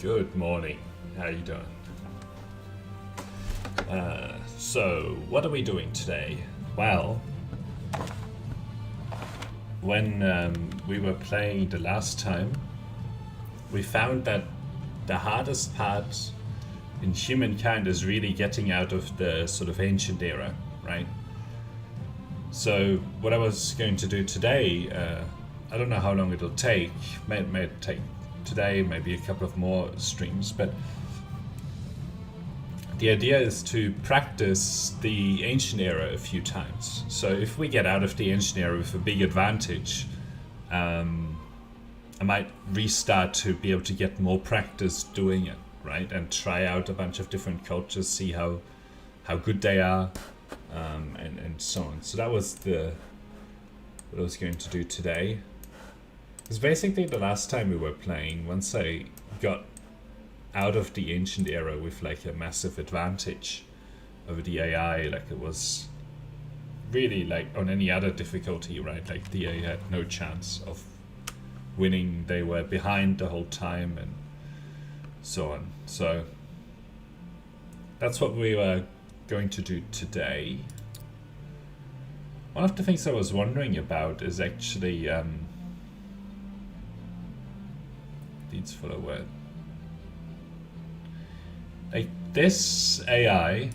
Good morning. How you doing? So, what are we doing today? Well, when we were playing the last time, we found that the hardest part in Humankind is really getting out of the sort of ancient era, right? So, what I was going to do today, I don't know how long it'll take. May take today, maybe a couple of more streams, but the idea is to practice the ancient era a few times. So if we get out of the ancient era with a big advantage, I might restart to be able to get more practice doing it, right? And try out a bunch of different cultures, see how good they are, and so on. So that was what I was going to do today. Because basically the last time we were playing, once I got out of the ancient era with like a massive advantage over the AI, like it was really like on any other difficulty, right? Like the AI had no chance of winning. They were behind the whole time and so on. So that's what we were going to do today. One of the things I was wondering about is actually needs full of word. Like this AI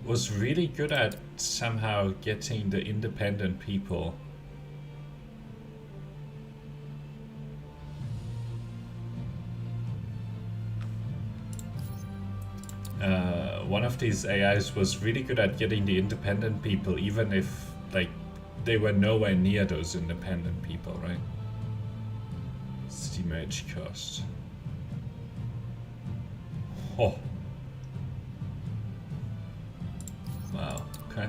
was really good at somehow getting the independent people one of these AIs was really good at getting the independent people, even if like they were nowhere near those independent people, right? Steam Age cost. Oh. Wow, okay.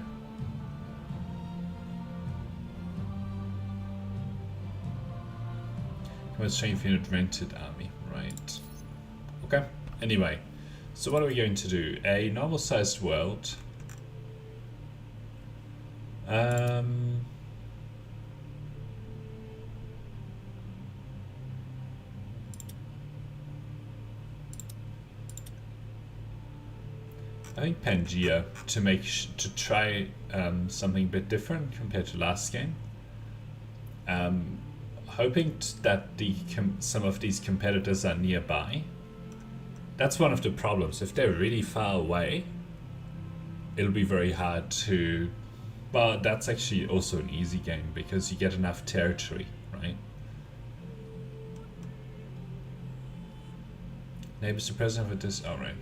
Strength unit rented army, right. Okay, anyway. So what are we going to do? A normal sized world. I think Pangea to try something a bit different compared to last game. Hoping that some of these competitors are nearby. That's one of the problems. If they're really far away, it'll be very hard to. But that's actually also an easy game because you get enough territory, right? Neighbors to president with this. All right.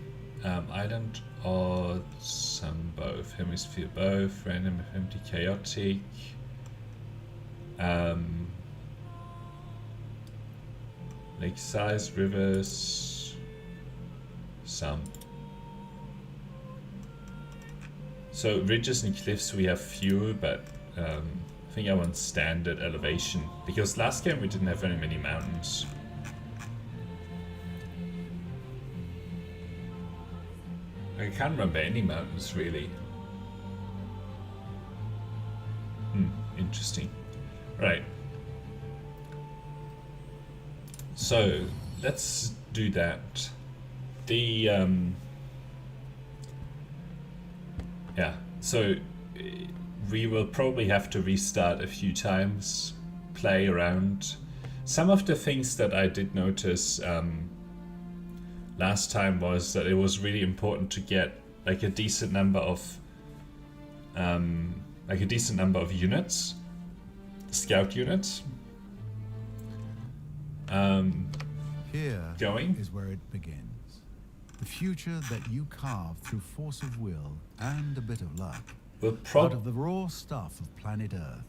Island or some both. Hemisphere both. Random empty chaotic. Lake size, rivers. Some. So ridges and cliffs we have few, but I think I want standard elevation because last game we didn't have very many mountains. I can't remember any mountains really. Interesting. Right. So let's do that. Yeah, so we will probably have to restart a few times, play around. Some of the things that I did notice last time was that it was really important to get like a decent number of units, scout units. Here going is where it begins. The future that you carve through force of will and a bit of luck. Out of the raw stuff of planet Earth.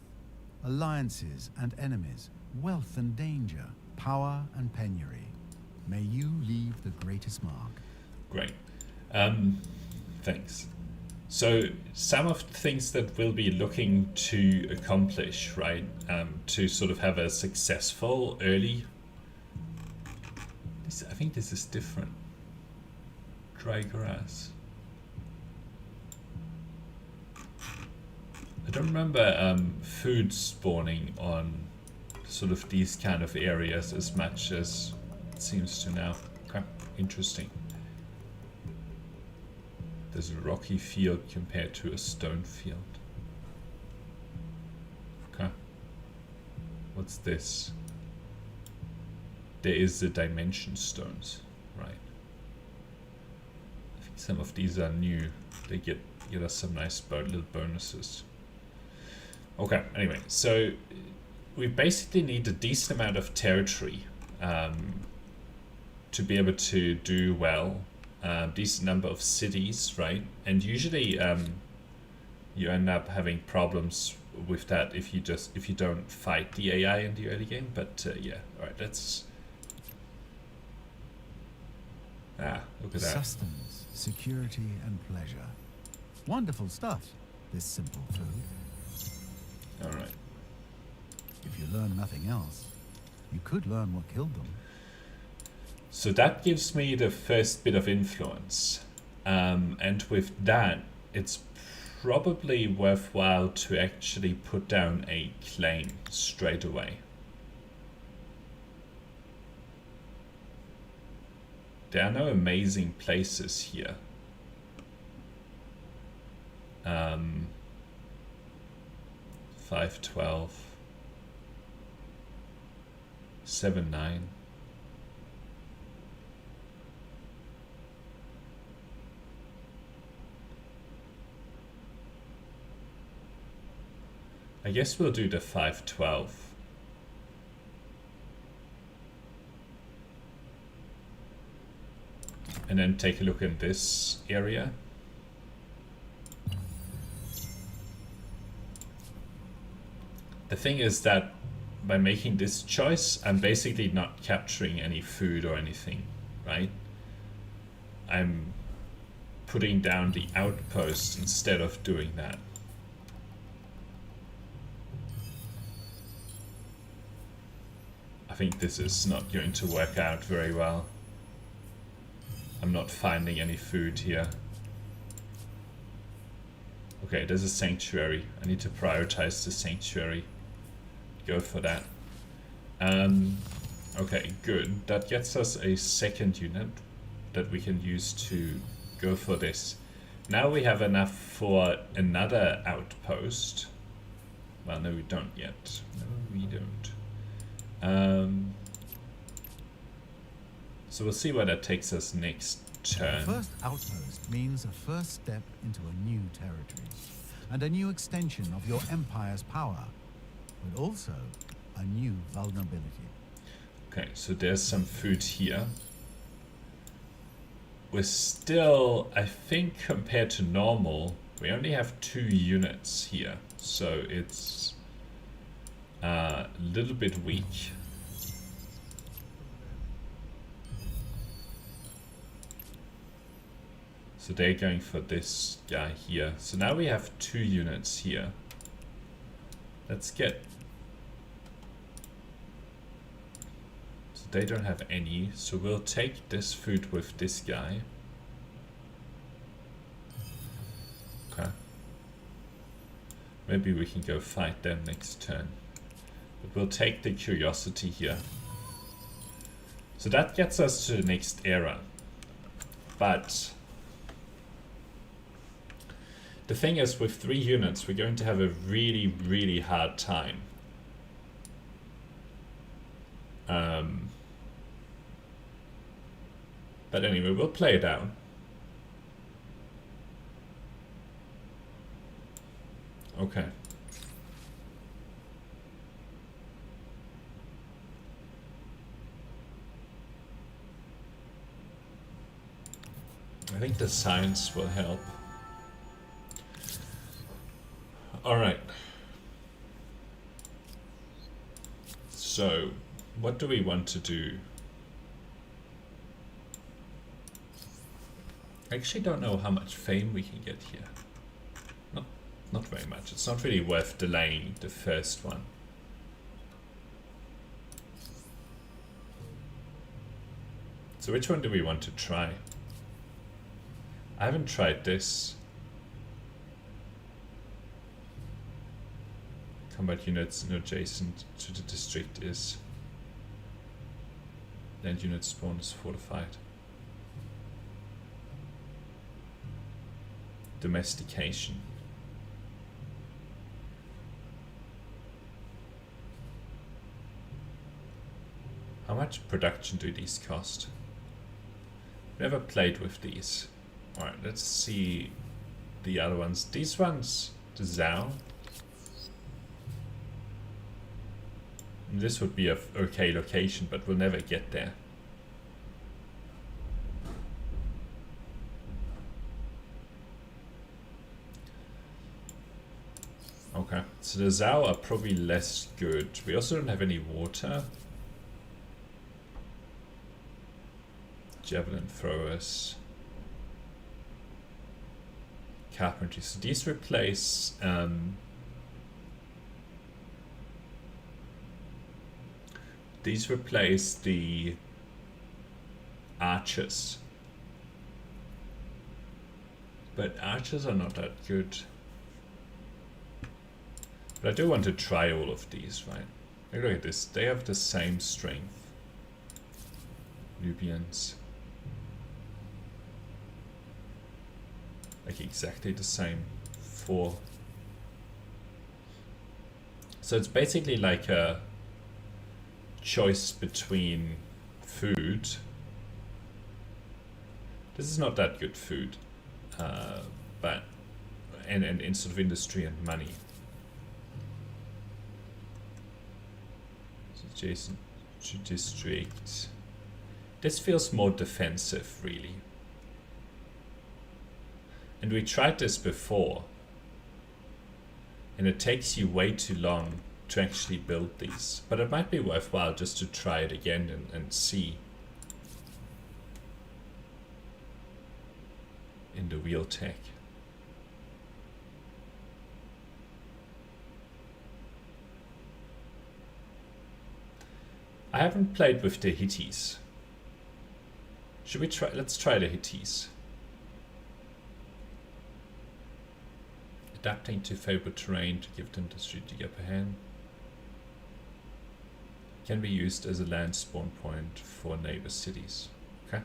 Alliances and enemies, wealth and danger, power and penury. May you leave the greatest mark. Great. Thanks. So some of the things that we'll be looking to accomplish, right, to sort of have a successful early. I think this is different. Dry grass. I don't remember food spawning on sort of these kind of areas as much as it seems to now. Okay. interesting. There's a rocky field compared to a stone field. Okay. What's this? There is the dimension stones, right? I think some of these are new. They get us some nice little bonuses. Okay, anyway, so we basically need a decent amount of territory to be able to do well. Decent number of cities, right? And usually you end up having problems with that if you don't fight the AI in the early game. But yeah, all right, let's. Look at that. Sustenance, security, and pleasure. Wonderful stuff, this simple food. All right. If you learn nothing else, you could learn what killed them. So that gives me the first bit of influence. And with that, it's probably worthwhile to actually put down a claim straight away. There are no amazing places here. 512, 79. I guess we'll do the 512. And then take a look in this area. The thing is that by making this choice, I'm basically not capturing any food or anything, right? I'm putting down the outpost instead of doing that. I think this is not going to work out very well. I'm not finding any food here. Okay, there's a sanctuary. I need to prioritize the sanctuary. Go for that. Okay, good. That gets us a second unit that we can use to go for this. Now we have enough for another outpost. Well, no, we don't yet. No, we don't. So we'll see where that takes us next turn. The first outpost means a first step into a new territory and a new extension of your empire's power, but also a new vulnerability. Okay, so there's some food here. We're still, I think, compared to normal, we only have 2 units here, so it's a little bit weak. So they're going for this guy here. So now we have 2 units here. Let's get... So they don't have any, so we'll take this food with this guy. Okay. Maybe we can go fight them next turn. But we'll take the curiosity here. So that gets us to the next era. But the thing is, with 3 units, we're going to have a really, really hard time. But anyway, we'll play it out. Okay. I think the science will help. All right. So, what do we want to do? I actually don't know how much fame we can get here. Not very much. It's not really worth delaying the first one. So which one do we want to try? I haven't tried this. Combat units adjacent to the district is. Land unit spawn is fortified. domestication. How much production do these cost? Never played with these. Alright, let's see the other ones. These ones, the Zhao. This would be a okay location, but we'll never get there. Okay, so the Zhao are probably less good. We also don't have any water. Javelin throwers. Carpentry. So these replace the archers. But archers are not that good. But I do want to try all of these, right? Look at this. They have the same strength. Nubians. Like exactly the same. 4. So it's basically like a choice between food. This is not that good food. But and sort of industry and money. So adjacent to district. This feels more defensive, really. And we tried this before. And it takes you way too long to actually build these. But it might be worthwhile just to try it again and see. In the wheel tech. I haven't played with the Hittis. Should we try? Let's try the Hittis. Adapting to favored terrain to give them the strategic upper hand. Can be used as a land spawn point for neighbor cities. Okay.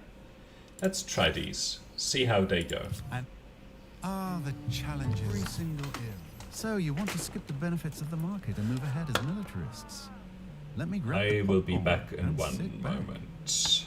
Let's try these. See how they go. And the challenges. Every single area. So you want to skip the benefits of the market and move ahead as militarists? Let me grab I will be back in one moment.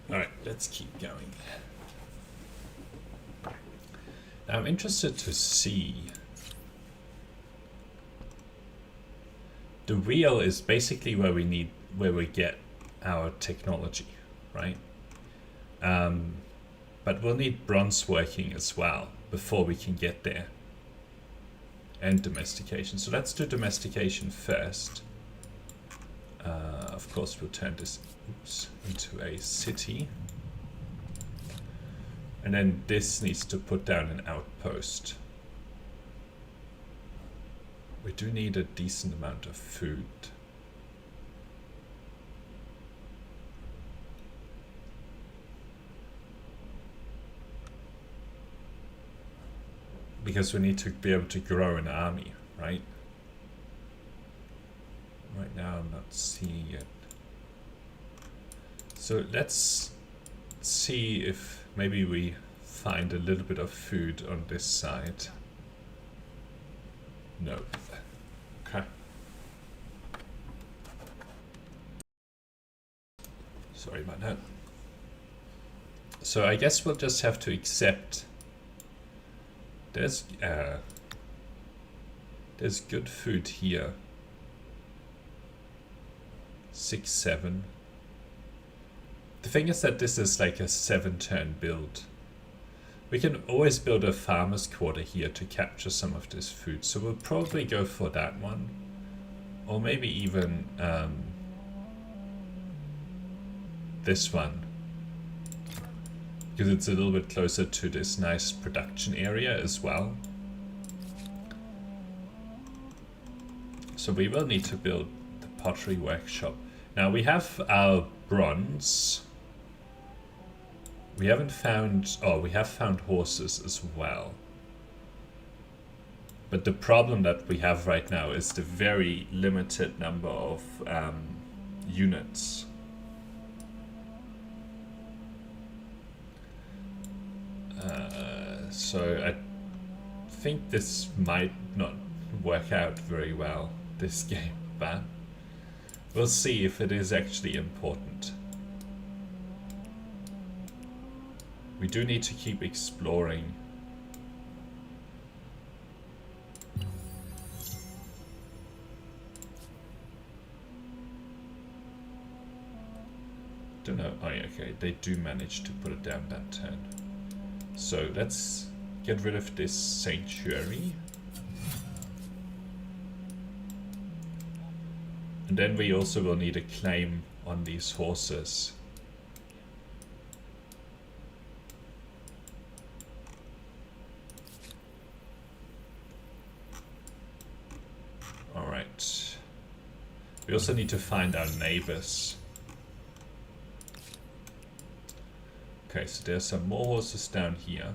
Alright, let's keep going. Now I'm interested to see. The wheel is basically where we get our technology, right? But we'll need bronze working as well before we can get there. And domestication. So let's do domestication first. Of course, we'll turn this into a city. And then this needs to put down an outpost. We do need a decent amount of food. Because we need to be able to grow an army, right? Right now I'm not seeing it. So let's see if maybe we find a little bit of food on this side. No. Okay. Sorry about that. So I guess we'll just have to accept there's good food here. 6, 7. The thing is that this is like a 7-turn build. We can always build a farmer's quarter here to capture some of this food, so we'll probably go for that one. Or maybe even this one. Because it's a little bit closer to this nice production area as well. So we will need to build the pottery workshop. Now we have our bronze. We haven't found... Oh, we have found horses as well. But the problem that we have right now is the very limited number of units. So I think this might not work out very well, this game, but we'll see if it is actually important. We do need to keep exploring. Don't know. Oh, yeah, okay. They do manage to put it down that turn. So let's get rid of this sanctuary. And then we also will need a claim on these horses. Alright. We also need to find our neighbors. Okay, so there's some more horses down here.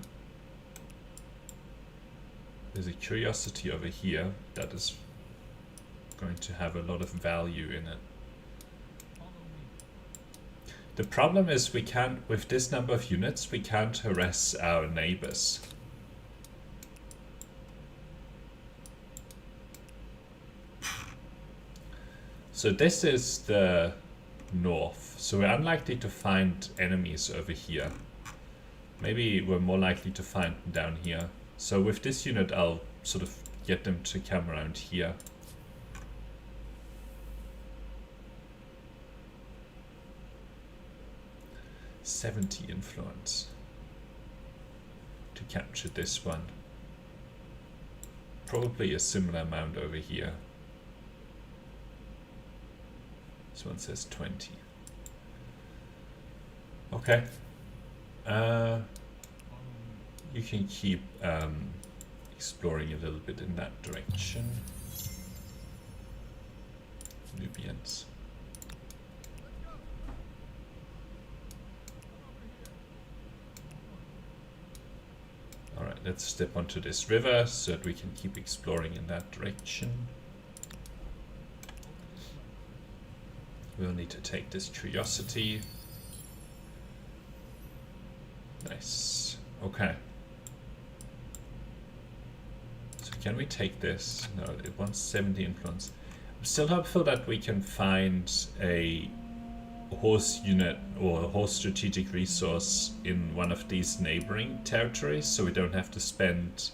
There's a curiosity over here that is going to have a lot of value in it. The problem is we can't, with this number of units, we can't harass our neighbors. So this is the north, so we're unlikely to find enemies over here. Maybe we're more likely to find them down here. So with this unit I'll sort of get them to come around here. '70 influence to capture this one. Probably a similar amount over here. This one says 20. Okay. You can keep exploring a little bit in that direction. Nubians. Alright, let's step onto this river so that we can keep exploring in that direction. We'll need to take this curiosity. Nice. Okay. So can we take this? No, it wants 70 influence. I'm still hopeful that we can find a horse unit or a horse strategic resource in one of these neighboring territories, so we don't have to spend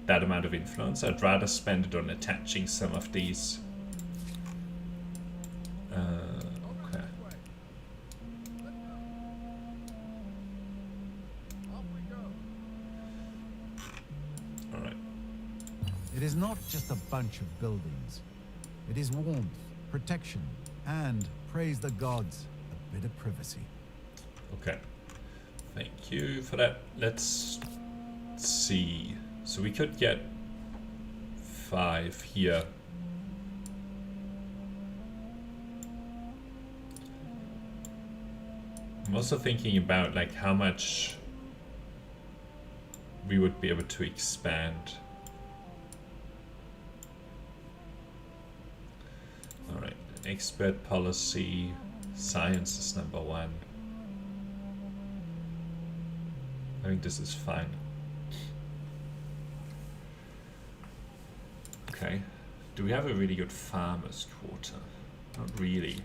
that amount of influence. I'd rather spend it on attaching some of these. Okay. Alright. It is not just a bunch of buildings. It is warmth, protection, and, praise the gods, a bit of privacy. Okay. Thank you for that. Let's see. So we could get 5 here. I'm also thinking about like how much we would be able to expand. Alright, expert policy, science is number 1. I think this is fine. Okay, do we have a really good farmer's quarter? Not really.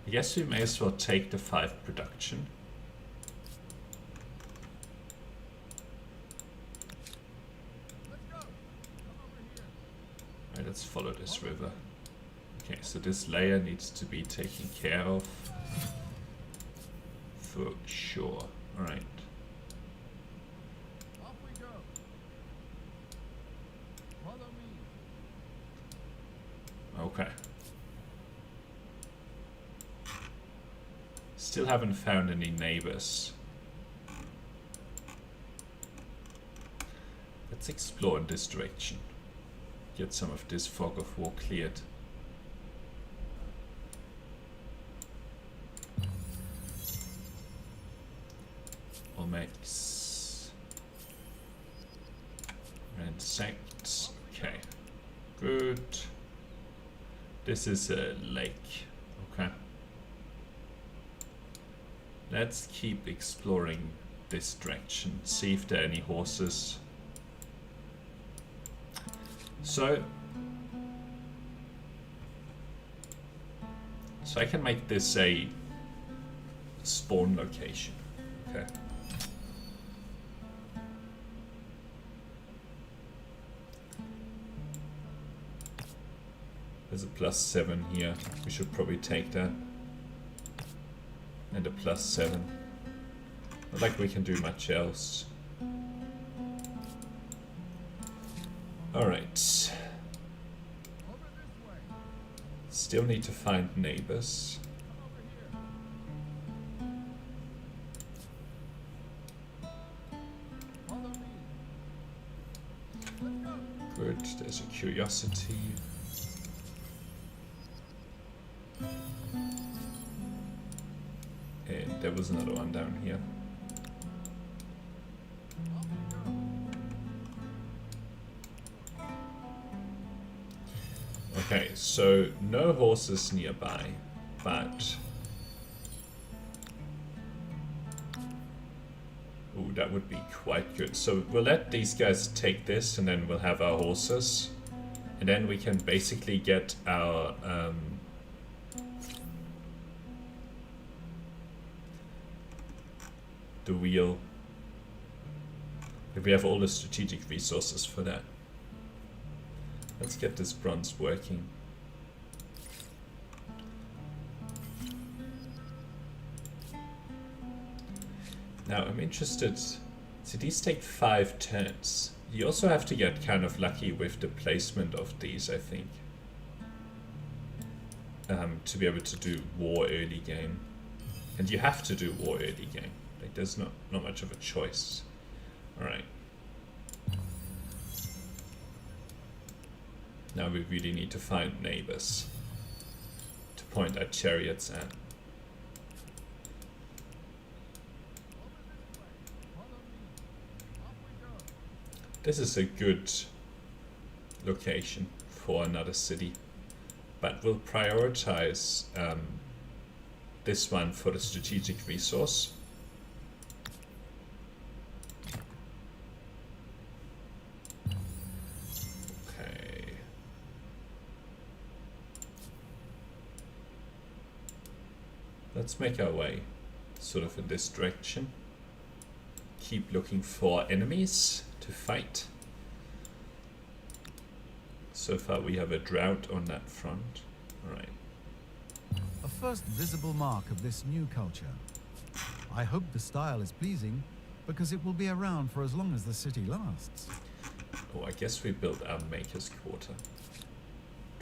I guess we may as well take the 5 production. Right, let's follow this river. Okay, so this layer needs to be taken care of for sure. Alright. Off we go. Follow me. Okay. Still haven't found any neighbors. Let's explore in this direction. Get some of this fog of war cleared. Olmecs. Ransacked. Okay. Good. This is a lake. Okay. Let's keep exploring this direction, see if there are any horses. So I can make this a spawn location. Okay. There's a +7 here. We should probably take that. And a +7. Not like we can do much else. Alright. Still need to find neighbors. Good, there's a curiosity. And there was another one down here. Okay, so no horses nearby, but... Ooh, that would be quite good. So we'll let these guys take this and then we'll have our horses. And then we can basically get our... the wheel. If we have all the strategic resources for that. Let's get this bronze working. Now I'm interested, so these take 5 turns. You also have to get kind of lucky with the placement of these, I think. To be able to do war early game. And you have to do war early game. Like there's not much of a choice. Alright. Now we really need to find neighbors to point our chariots at. This is a good location for another city, but we'll prioritize this one for the strategic resource. Okay. let's make our way sort of in this direction. Keep looking for enemies to fight. So far we have a drought on that front. Alright. A first visible mark of this new culture. I hope the style is pleasing, because it will be around for as long as the city lasts. Oh, I guess we built our maker's quarter.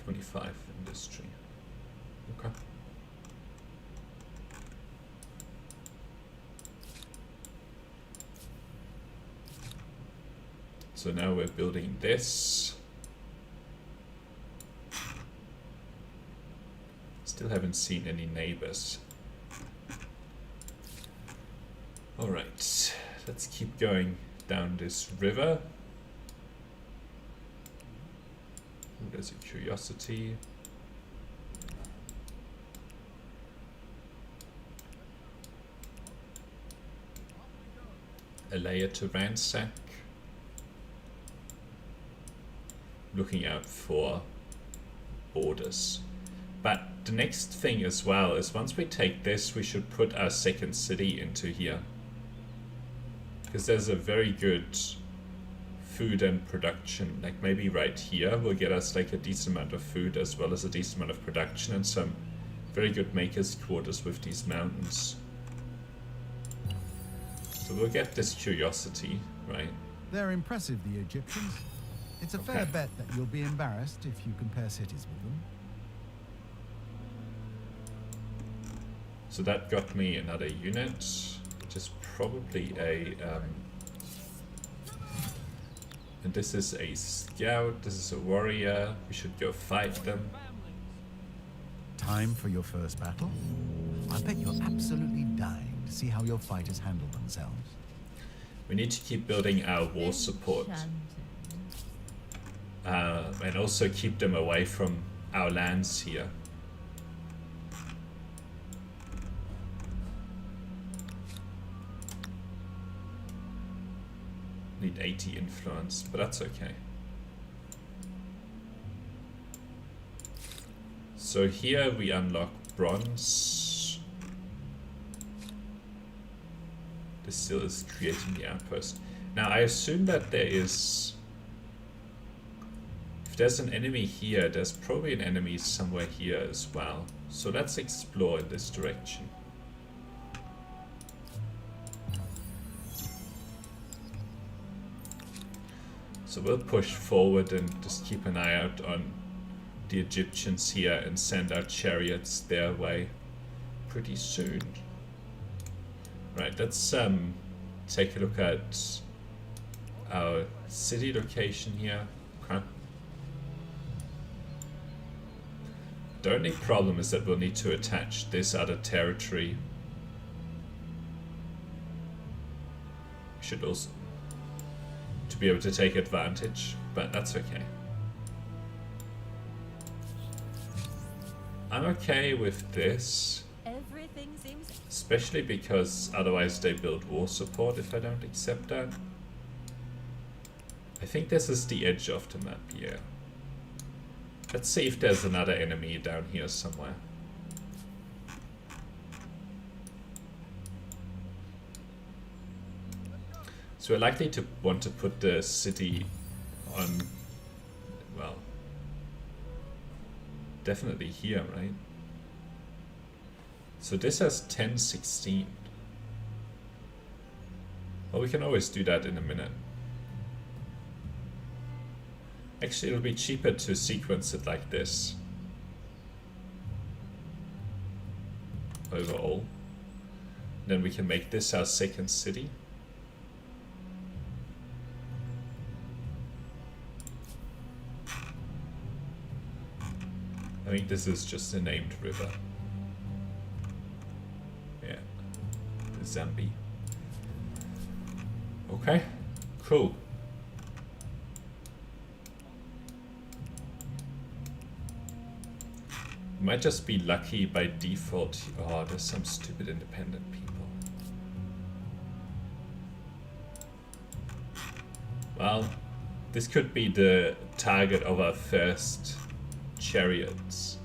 25 industry. Okay. So now we're building this. Still haven't seen any neighbors. Alright, let's keep going down this river. Ooh, there's a curiosity. A layer to ransack. Looking out for borders. But the next thing as well is once we take this, we should put our second city into here. Because there's a very good food and production, like maybe right here will get us like a decent amount of food as well as a decent amount of production and some very good makers quarters with these mountains. So we'll get this curiosity, right? They're impressive, the Egyptians. It's a fair bet that you'll be embarrassed if you compare cities with them. So that got me another unit, which is probably a and this is a scout, this is a warrior. We should go fight them. Time for your first battle? I bet you're absolutely dying to see how your fighters handle themselves. We need to keep building our war support. And also keep them away from our lands here. Need 80 influence, but that's okay. So here we unlock bronze. This still is creating the outpost. Now I assume that there is... If there's an enemy here, there's probably an enemy somewhere here as well. So let's explore in this direction. So we'll push forward and just keep an eye out on the Egyptians here and send our chariots their way pretty soon. Right, let's take a look at our city location here. Okay. The only problem is that we'll need to attach this other territory. We should also to be able to take advantage, but that's okay. I'm okay with this, especially because otherwise they build war support if I don't accept that. I think this is the edge of the map, yeah. Let's see if there's another enemy down here somewhere. So we're likely to want to put the city on, well, definitely here, right? So this has 1016. Well, we can always do that in a minute. Actually, it'll be cheaper to sequence it like this. Overall. Then we can make this our second city. I think this is just a named river. Yeah. The Zambi. Okay. Cool. Might just be lucky by default. Oh, there's some stupid independent people. Well, this could be the target of our first chariots.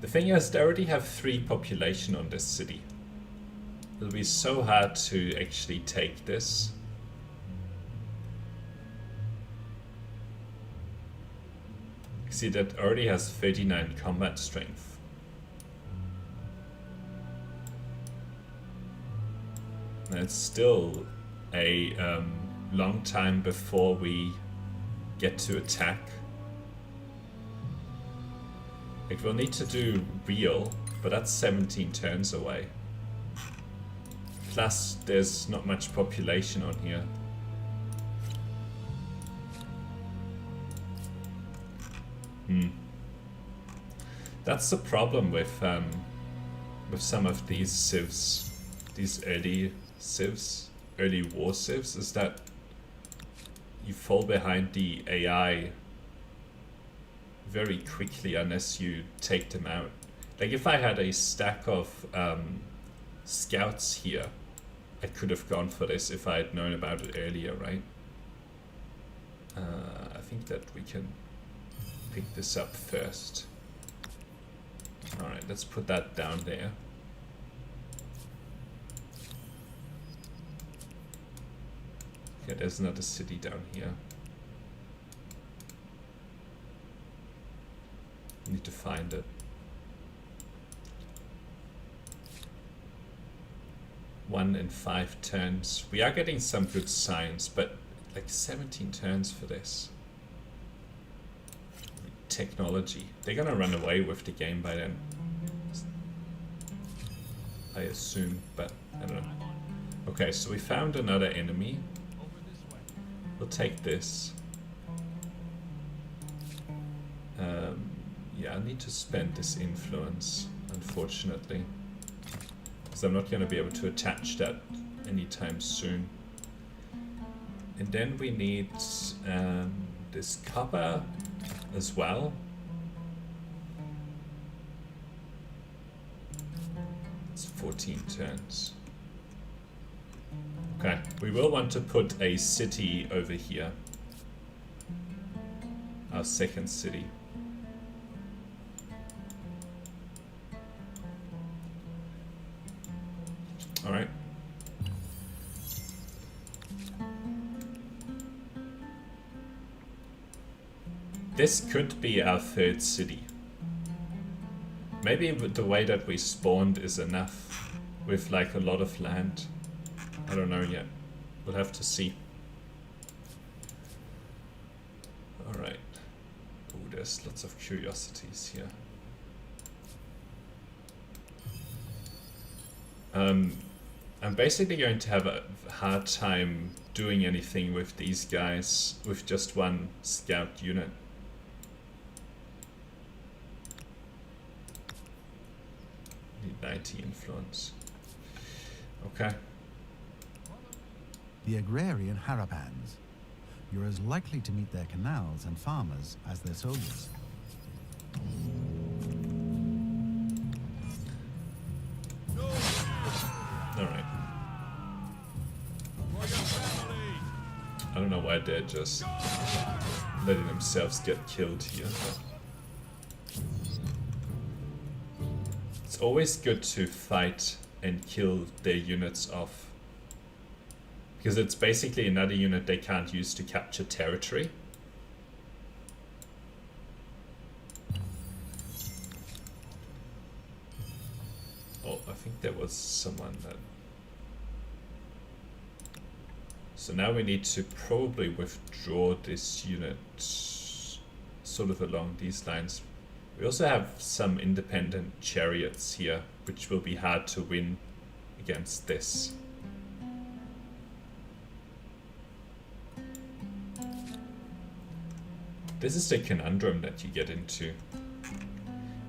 The thing is, they already have 3 population on this city. It'll be so hard to actually take this. See, that already has 39 combat strength. And it's still a long time before we get to attack. Like, we'll need to do real, but that's 17 turns away. Plus, there's not much population on here. That's the problem with some of these civs, these early civs, early war civs, is that you fall behind the AI very quickly unless you take them out. Like, if I had a stack of scouts here, I could have gone for this if I had known about it earlier, right? I think that we can pick this up first. Alright, let's put that down there. Okay, there's another city down here. Need to find it. 1 in 5 turns. We are getting some good signs, but like 17 turns for this. Technology. They're gonna run away with the game by then, I assume, but I don't know. Okay, so we found another enemy. We'll take this. Yeah, I need to spend this influence, unfortunately, because I'm not gonna be able to attach that anytime soon. And then we need this copper as well. It's 14 turns. Okay, we will want to put a city over here. Our second city. Alright. This could be our 3rd city. Maybe the way that we spawned is enough with like a lot of land. I don't know yet. We'll have to see. Alright. Oh, there's lots of curiosities here. I'm basically going to have a hard time doing anything with these guys with just 1 scout unit. Need 90 influence. Okay. The agrarian Harapans. You're as likely to meet their canals and farmers as their soldiers. Alright. I don't know why they're just letting themselves get killed here. It's always good to fight and kill their units off, because it's basically another unit they can't use to capture territory. Oh, I think there was someone that... So now we need to probably withdraw this unit sort of along these lines. We also have some independent chariots here, which will be hard to win against this. This is the conundrum that you get into,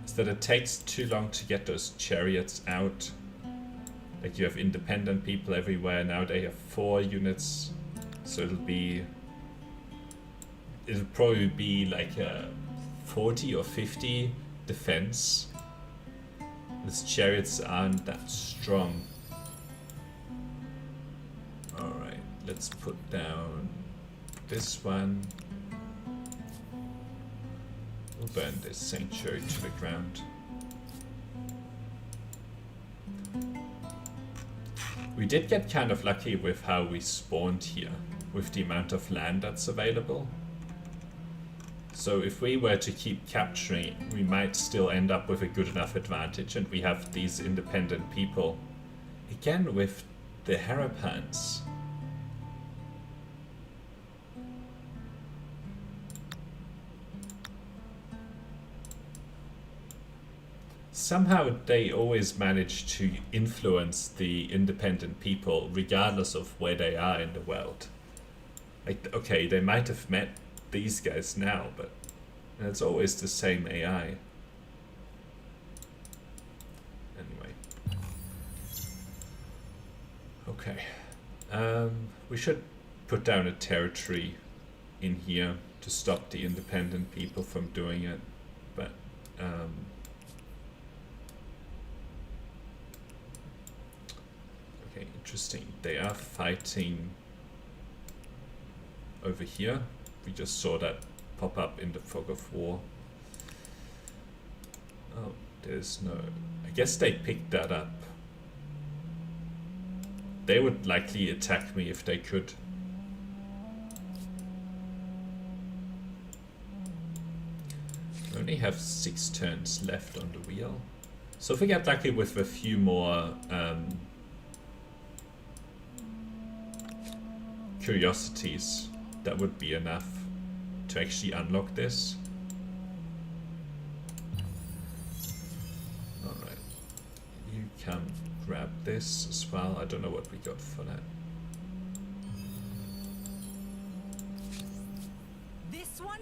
is that it takes too long to get those chariots out. Like, you have independent people everywhere. Now they have 4 units, so it'll probably be like a 40 or 50 defense. These chariots aren't that strong. Alright, let's put down this one. We'll burn this sanctuary to the ground. We did get kind of lucky with how we spawned here, with the amount of land that's available. So if we were to keep capturing, we might still end up with a good enough advantage, and we have these independent people. Again with the Harapans. Somehow they always manage to influence the independent people regardless of where they are in the world. Like, okay, they might have met these guys now, but it's always the same AI. Anyway. Okay. We should put down a territory in here to stop the independent people from doing it, but okay, interesting. They are fighting over here. We just saw that pop up in the fog of war. Oh, there's no... I guess they picked that up. They would likely attack me if they could. We only have 6 turns left on the wheel. So if we get lucky with a few more curiosities, that would be enough to actually unlock this. Alright. You can grab this as well. I don't know what we got for that. This one?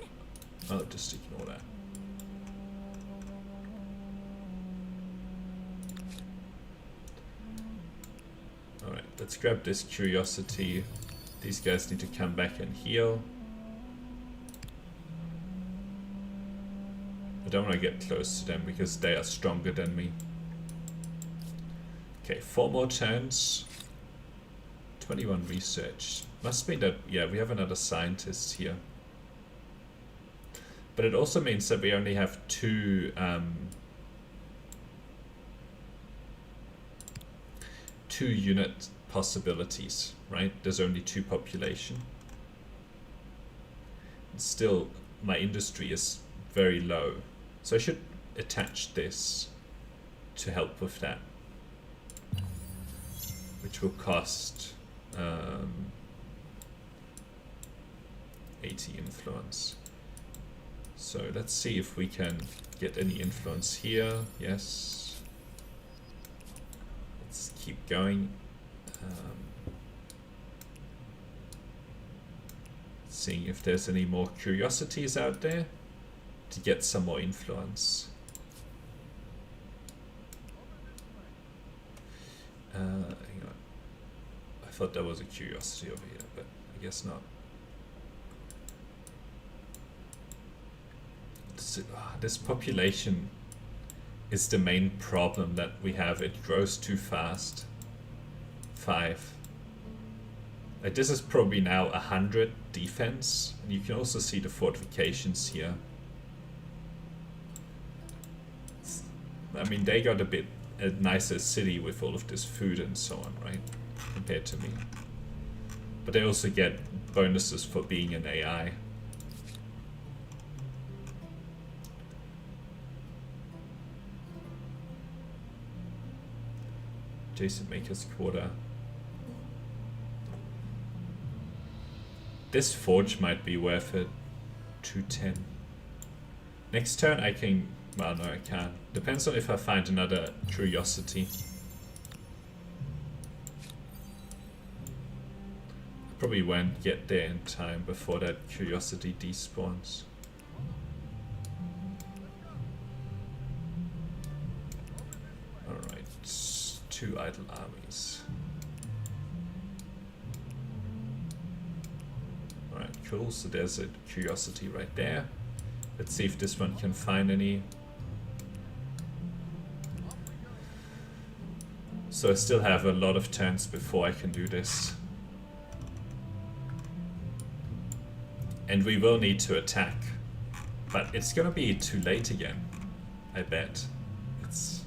Oh, just ignore that. Alright, let's grab this curiosity. These guys need to come back and heal. I don't want to get close to them because they are stronger than me. Okay, 4 more turns. 21 research. Must mean that, yeah, we have another scientist here. But it also means that we only have 2 unit possibilities, right? There's only 2 population. And still, my industry is very low. So I should attach this to help with that. Which will cost 80 influence. So let's see if we can get any influence here. Yes. Let's keep going. Seeing if there's any more curiosities out there to get some more influence. Hang on. I thought there was a curiosity over here, but I guess not. This population is the main problem that we have. It grows too fast. 5. Like, this is probably now 100 defense. And you can also see the fortifications here. I mean, they got a nicer city with all of this food and so on, right? Compared to me. But they also get bonuses for being an AI. Jason Maker's Quarter. This forge might be worth it. 210. Next turn I can... Well, no, I can't. Depends on if I find another curiosity. I probably won't get there in time before that curiosity despawns. Alright, 2 idle armies. Alright, cool. So there's a curiosity right there. Let's see if this one can find any. So I still have a lot of turns before I can do this. And we will need to attack. But it's gonna be too late again, I bet. It's...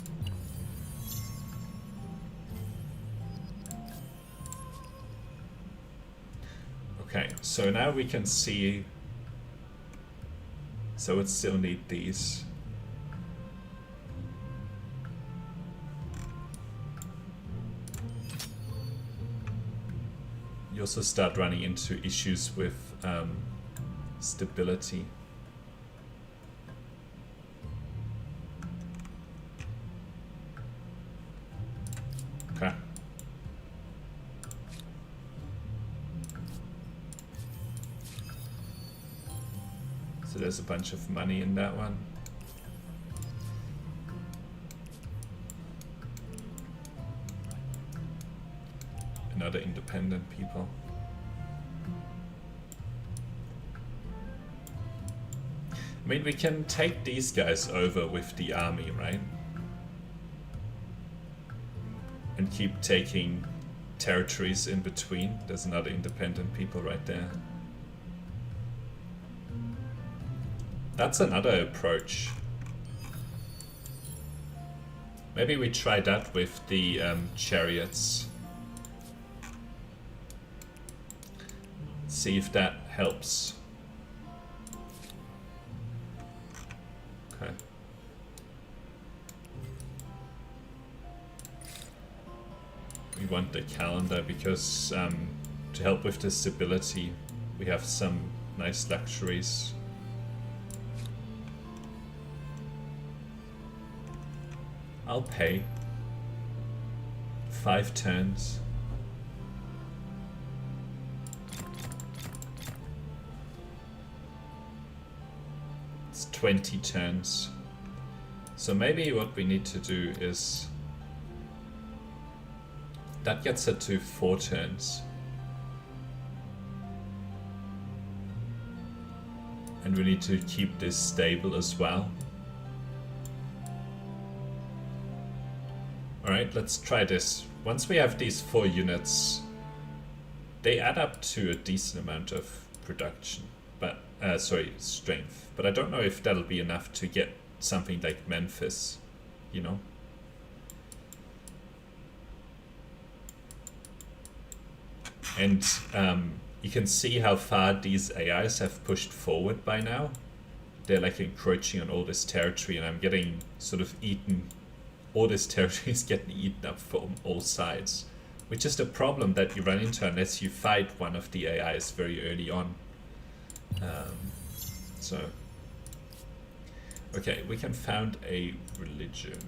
So now we can see, so it still need these. You also start running into issues with stability. Okay. So there's a bunch of money in that one. And other independent people. I mean, we can take these guys over with the army, right? And keep taking territories in between. There's another independent people right there. That's another approach. Maybe we try that with the chariots. See if that helps. Okay. We want the calendar because to help with the stability, we have some nice luxuries. I'll pay. 5 turns. It's 20 turns. So maybe what we need to do is that gets it to 4 turns. And we need to keep this stable as well. Alright, let's try this. Once we have these 4 units, they add up to a decent amount of production, but strength. But I don't know if that'll be enough to get something like Memphis, you know? And you can see how far these AIs have pushed forward by now. They're like encroaching on all this territory, and I'm getting sort of eaten. All this territory is getting eaten up from all sides, which is the problem that you run into unless you fight one of the AIs very early on. Okay, we can found a religion.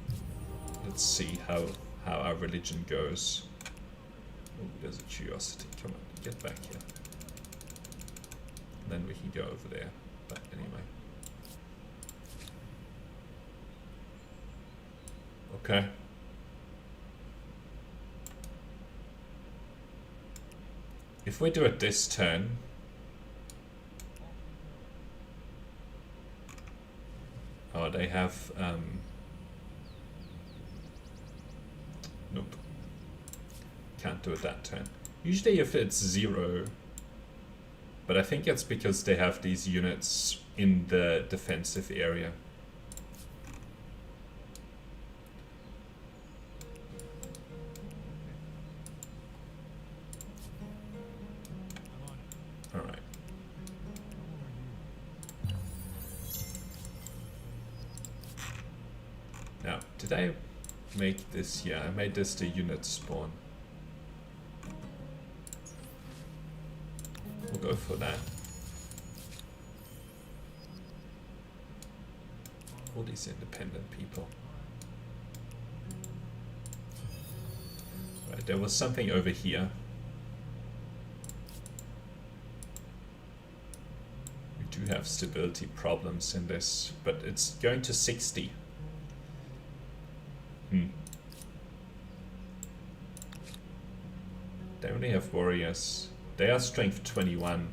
Let's see how our religion goes. Oh, there's a curiosity. Come on, get back here. Then we can go over there. But anyway. Okay. If we do it this turn, oh, they have nope. Can't do it that turn. Usually if it's 0, but I think it's because they have these units in the defensive area. Alright. Now, did I make this? Yeah, I made this the unit spawn. We'll go for that. All these independent people. Right, there was something over here. We do have stability problems in this, but it's going to 60. They only have warriors. They are strength 21.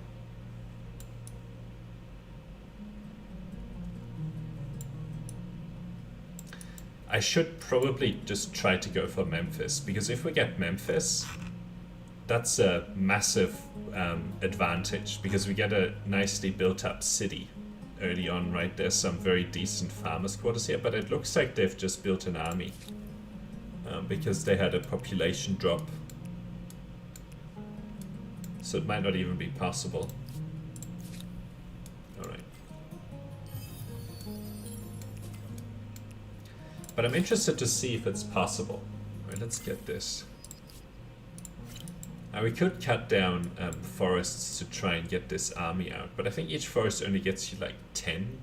I should probably just try to go for Memphis, because if we get Memphis, that's a massive advantage, because we get a nicely built up city early on, right? There's some very decent farmers quarters here, but it looks like they've just built an army because they had a population drop. So it might not even be possible. But I'm interested to see if it's possible. Alright, let's get this. Now we could cut down forests to try and get this army out, but I think each forest only gets you like 10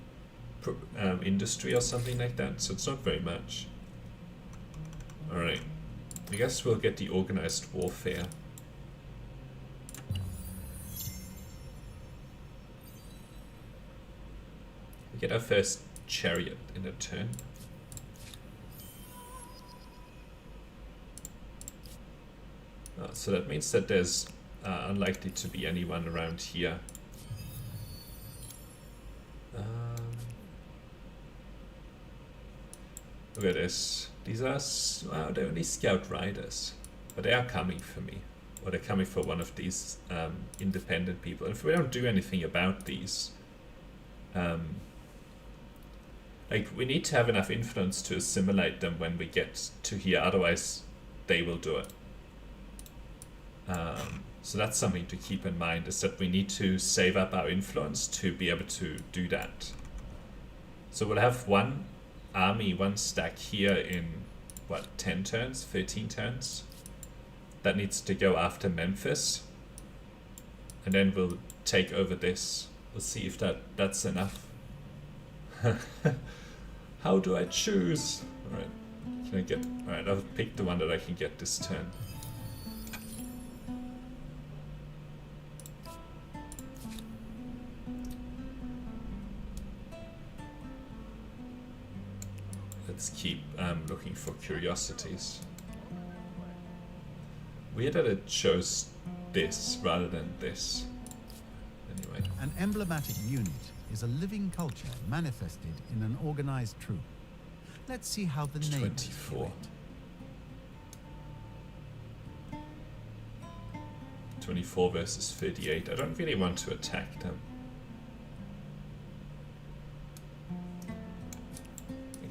industry or something like that, so it's not very much. Alright, I guess we'll get the organized warfare. We get our first chariot in a turn. So that means that there's unlikely to be anyone around here. Look at this. These are, wow, they're only scout riders, but they are coming for me. Or they're coming for one of these independent people. And if we don't do anything about these, like, we need to have enough influence to assimilate them when we get to here, otherwise they will do it. So that's something to keep in mind, is that we need to save up our influence to be able to do that. So we'll have one army, one stack here in, what, 10 turns, 13 turns? That needs to go after Memphis. And then we'll take over this. We'll see if that's enough. How do I choose? Alright, can I get, alright, I'll pick the one that I can get this turn. Let's keep looking for curiosities. Weird that it chose this rather than this. Anyway. An emblematic unit is a living culture manifested in an organized troop. Let's see how the name 24. 24 versus 38. I don't really want to attack them.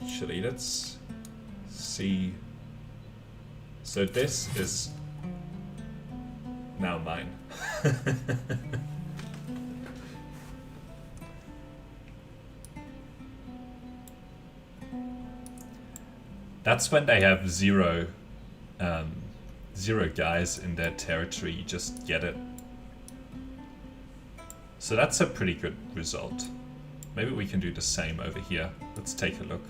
Actually, let's see. So this is now mine. That's when they have zero guys in their territory. You just get it. So that's a pretty good result. Maybe we can do the same over here. Let's take a look.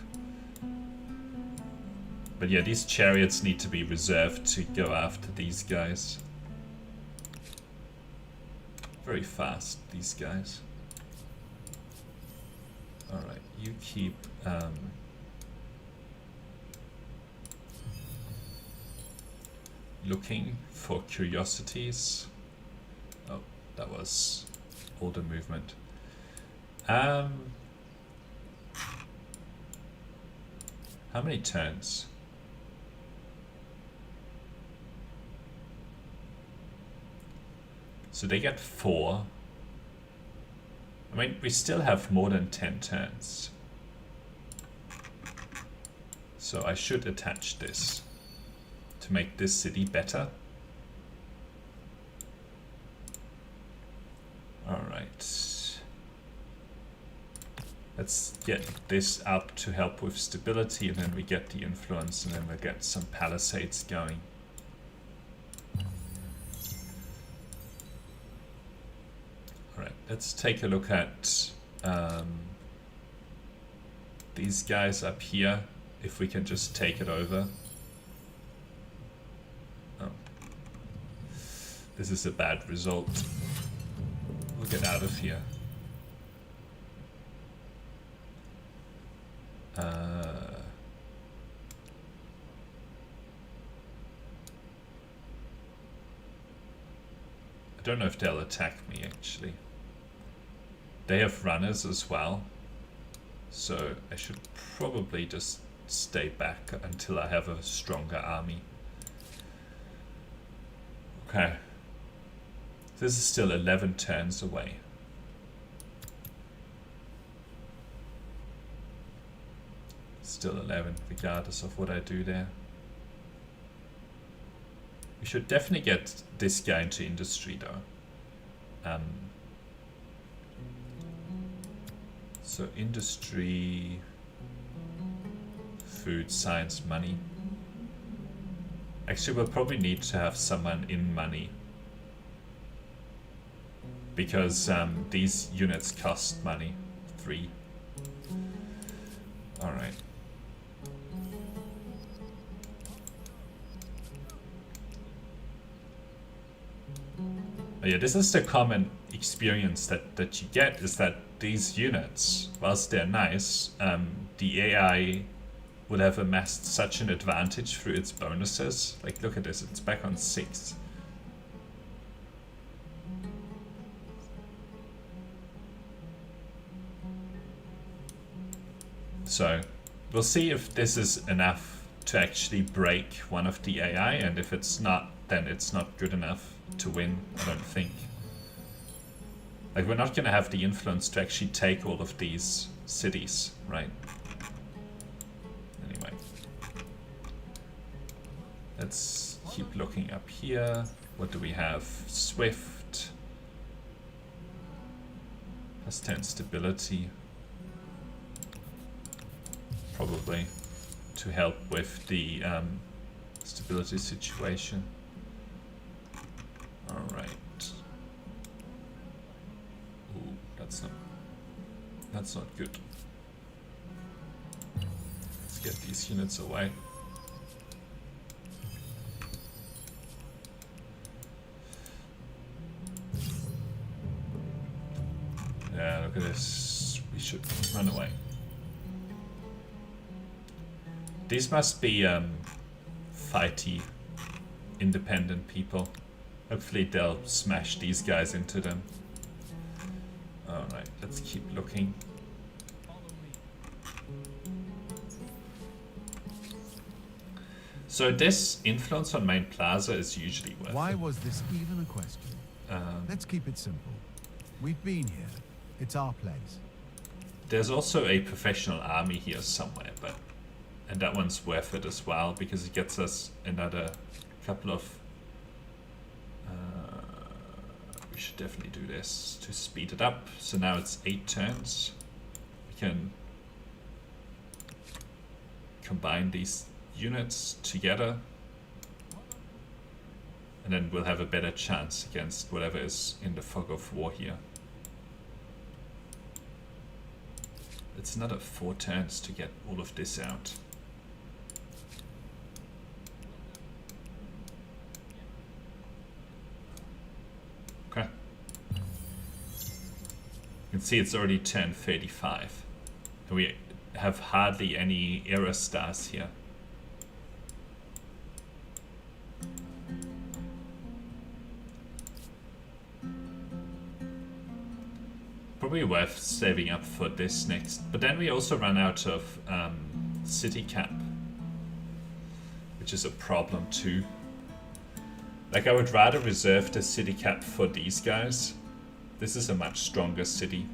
But yeah, these chariots need to be reserved to go after these guys. Very fast, these guys. Alright, you keep... looking for curiosities. Oh, that was all the movement. How many turns? So they get 4. I mean, we still have more than 10 turns. So I should attach this to make this city better. Alright. Let's get this up to help with stability, and then we get the influence, and then we'll get some palisades going. Alright, let's take a look at these guys up here, if we can just take it over. Oh. This is a bad result. We'll get out of here. I don't know if they'll attack me, actually. They have runners as well, so I should probably just stay back until I have a stronger army. Okay. This is still 11 turns away. Still 11, regardless of what I do there. We should definitely get this guy into industry, though. So industry food, science, money. Actually, we'll probably need to have someone in money, because these units cost money. 3. Alright. Oh yeah, this is the common experience that you get, is that these units, whilst they're nice, the AI would have amassed such an advantage through its bonuses. Like, look at this, it's back on 6. So, we'll see if this is enough to actually break one of the AI, and if it's not, then it's not good enough to win, I don't think. Like, we're not gonna have the influence to actually take all of these cities, right? Anyway. Let's keep looking up here. What do we have? Swift. +10 stability. Probably to help with the stability situation. Alright. Ooh, that's not good. Let's get these units away. Yeah, look at this. We should run away. These must be fighty, independent people. Hopefully they'll smash these guys into them. Alright, let's keep looking. So this influence on main plaza is usually worth Why it. was this even a question? Let's keep it simple. We've been here. It's our place. There's also a professional army here somewhere, and that one's worth it as well, because it gets us another couple of... we should definitely do this to speed it up. So now it's 8 turns. We can combine these units together, and then we'll have a better chance against whatever is in the fog of war here. It's another 4 turns to get all of this out. Okay. You can see it's already turn 35. And we have hardly any era stars here. Probably worth saving up for this next. But then we also run out of city cap, which is a problem too. Like, I would rather reserve the city cap for these guys. This is a much stronger city.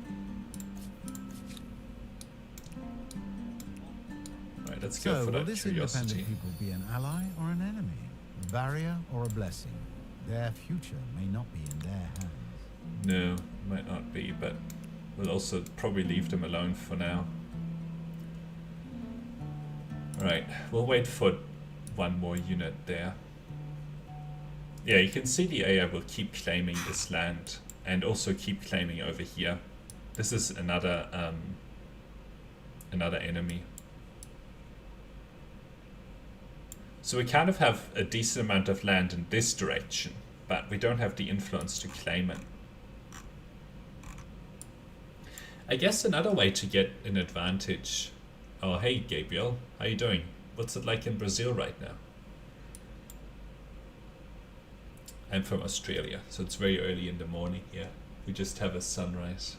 Right, let's go for that will this curiosity. independent people be an ally or an enemy? A barrier or a blessing? Their future may not be in their hands. No, might not be, but we'll also probably leave them alone for now. Right, we'll wait for one more unit there. Yeah, you can see the AI will keep claiming this land and also keep claiming over here. This is another enemy. So we kind of have a decent amount of land in this direction, but we don't have the influence to claim it. I guess another way to get an advantage... Oh, hey Gabriel, how you doing? What's it like in Brazil right now? I'm from Australia, so it's very early in the morning here. We just have a sunrise.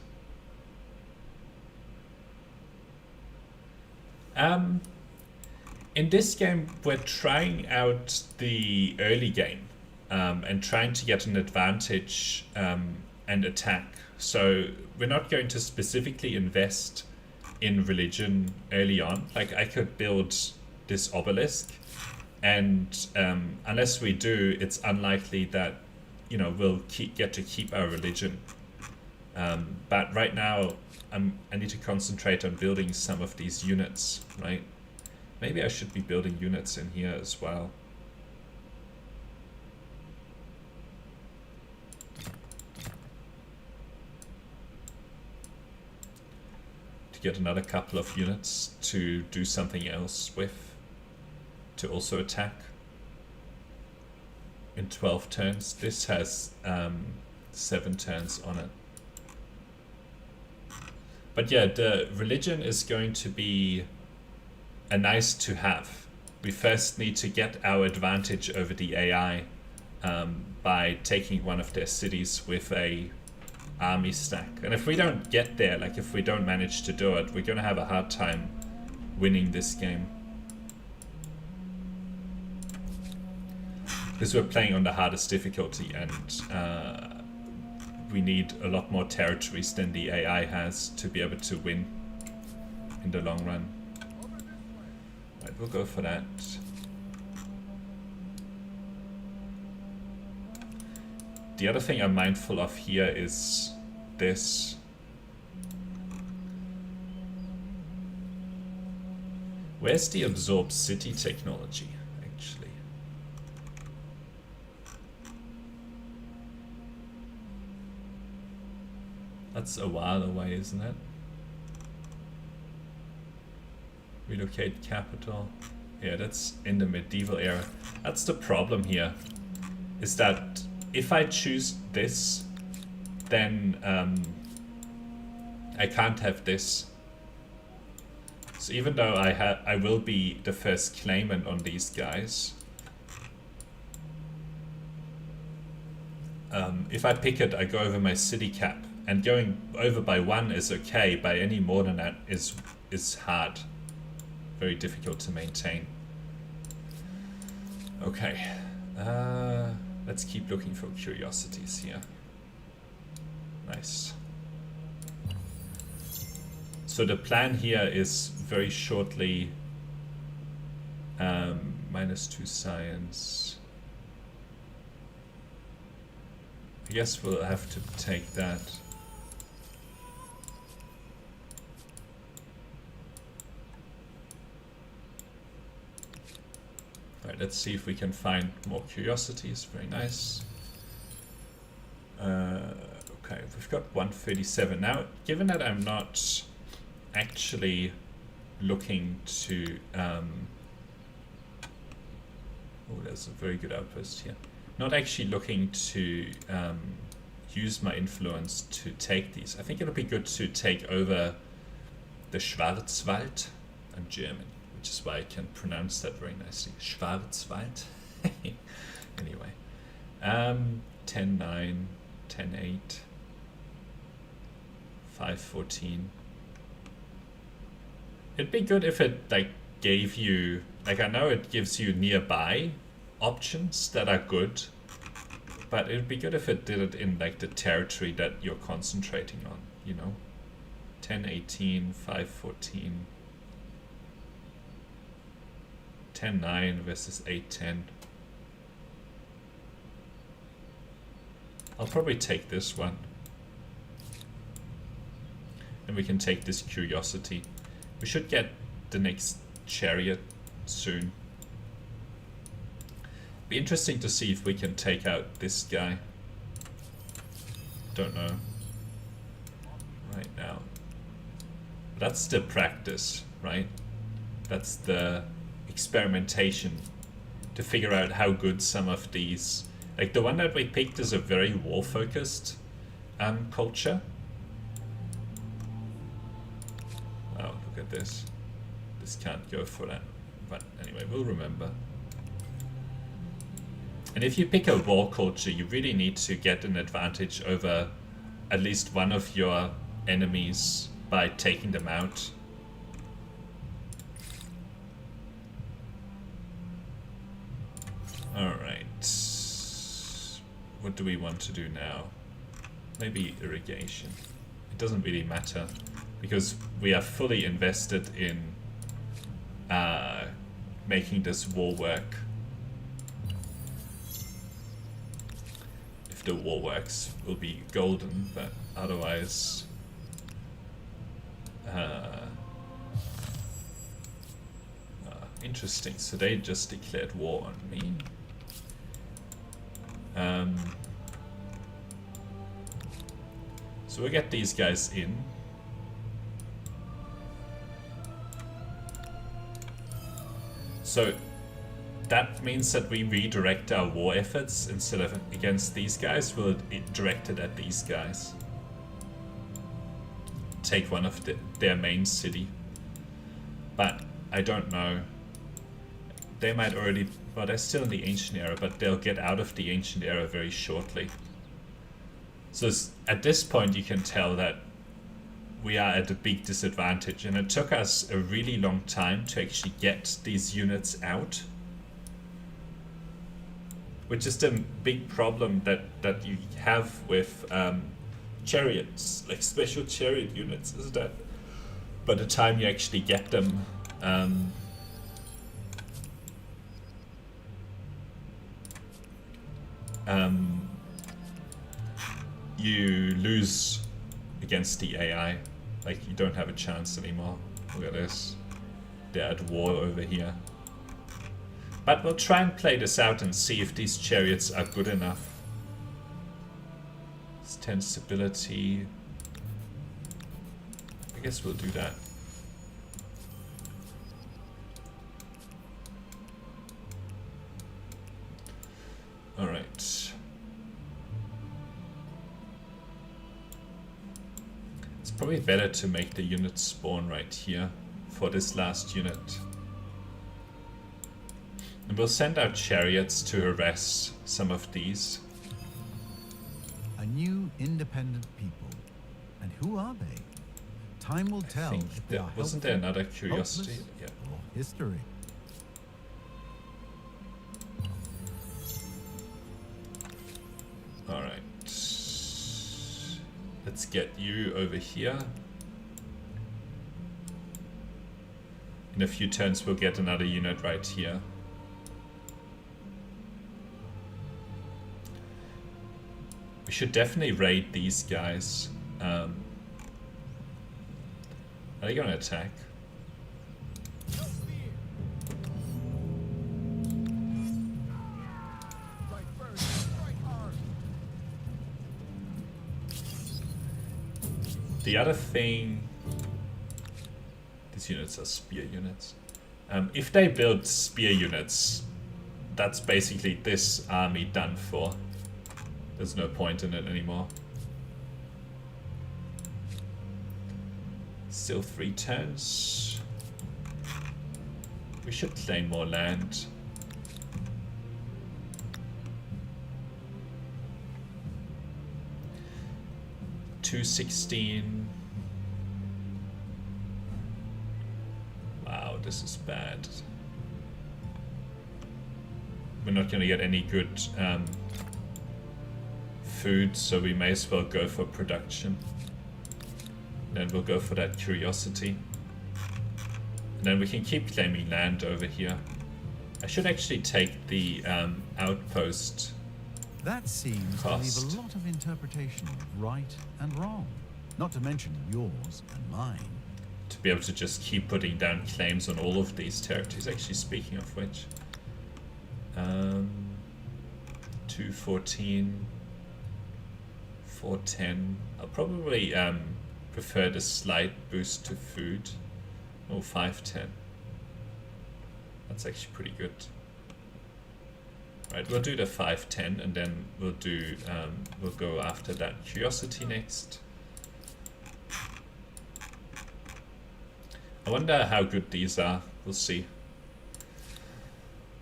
In this game, we're trying out the early game and trying to get an advantage and attack. So we're not going to specifically invest in religion early on. Like, I could build this obelisk, and unless we do, it's unlikely that, you know, we'll get to keep our religion. But right now, I need to concentrate on building some of these units, right? Maybe I should be building units in here as well. To get another couple of units to do something else with. To also attack. In 12 turns. This has 7 turns on it. But yeah, the religion is going to be a nice to have. We first need to get our advantage over the AI by taking one of their cities with a army stack. And if we don't get there, like if we don't manage to do it, we're gonna have a hard time winning this game. Because we're playing on the hardest difficulty and we need a lot more territories than the AI has to be able to win in the long run. Right, we'll go for that. The other thing I'm mindful of here is this. Where's the absorb city technology, actually? That's a while away, isn't it? Relocate capital. Yeah, that's in the medieval era. That's the problem here, is that if I choose this, then I can't have this. So even though I will be the first claimant on these guys, if I pick it, I go over my city cap, and going over by 1 is okay. By any more than that is hard, very difficult to maintain. Okay, let's keep looking for curiosities here. Nice. So the plan here is very shortly -2 science. I guess we'll have to take that. Alright, let's see if we can find more curiosities. Very nice. Okay, we've got 137. Now, given that I'm not actually looking to... oh, there's a very good outpost here. Not actually looking to use my influence to take these. I think it'll be good to take over the Schwarzwald. I'm German, which is why I can pronounce that very nicely. Schwarzwald. Anyway. 10-9, 10-8, 5-14. It'd be good if it like gave you, like I know it gives you nearby options that are good, but it'd be good if it did it in like the territory that you're concentrating on, you know? 10-18, 5-14, 10-9 versus 8-10. I'll probably take this one. And we can take this curiosity. We should get the next chariot soon. Be interesting to see if we can take out this guy. Don't know right now. That's the practice, right? That's the experimentation to figure out how good some of these, like the one that we picked is a very war focused culture. Oh, look at this. This can't go for that. But anyway, we'll remember. And if you pick a war culture, you really need to get an advantage over at least one of your enemies by taking them out. Alright. What do we want to do now? Maybe irrigation. It doesn't really matter, because we are fully invested in making this war work. If the war works, we'll be golden, but otherwise... interesting. So they just declared war on me. So we'll get these guys in. So that means that we redirect our war efforts. Instead of against these guys, we'll direct it at these guys. Take one of their main city. But I don't know. They might already... Well, they're still in the Ancient Era, but they'll get out of the Ancient Era very shortly. So at this point you can tell that we are at a big disadvantage, and it took us a really long time to actually get these units out. Which is the big problem that you have with chariots, like special chariot units, is that by the time you actually get them, you lose against the AI. Like, you don't have a chance anymore. Look at this. They're at war over here. But we'll try and play this out and see if these chariots are good enough. It's 10 stability. I guess we'll do that. Alright. It's probably better to make the unit spawn right here for this last unit. And we'll send out chariots to harass some of these. A new independent people. And who are they? Time will tell. If they are wasn't there another curiosity? Yeah. Or history. Alright. Let's get you over here. In a few turns we'll get another unit right here. We should definitely raid these guys. Are they going to attack? The other thing... These units are spear units. If they build spear units, that's basically this army done for. There's no point in it anymore. Still 3 turns. We should claim more land. $216. Wow, this is bad. We're not going to get any good food, so we may as well go for production. Then we'll go for that curiosity. And then we can keep claiming land over here. I should actually take the outpost. That seems to leave a lot of interpretation of right and wrong. Not to mention yours and mine. To be able to just keep putting down claims on all of these territories. Actually, speaking of which. 214. 410. I'll probably prefer the slight boost to food. Oh, 510. That's actually pretty good. Right, we'll do the 510 and then we'll do we'll go after that curiosity next. I wonder how good these are. We'll see.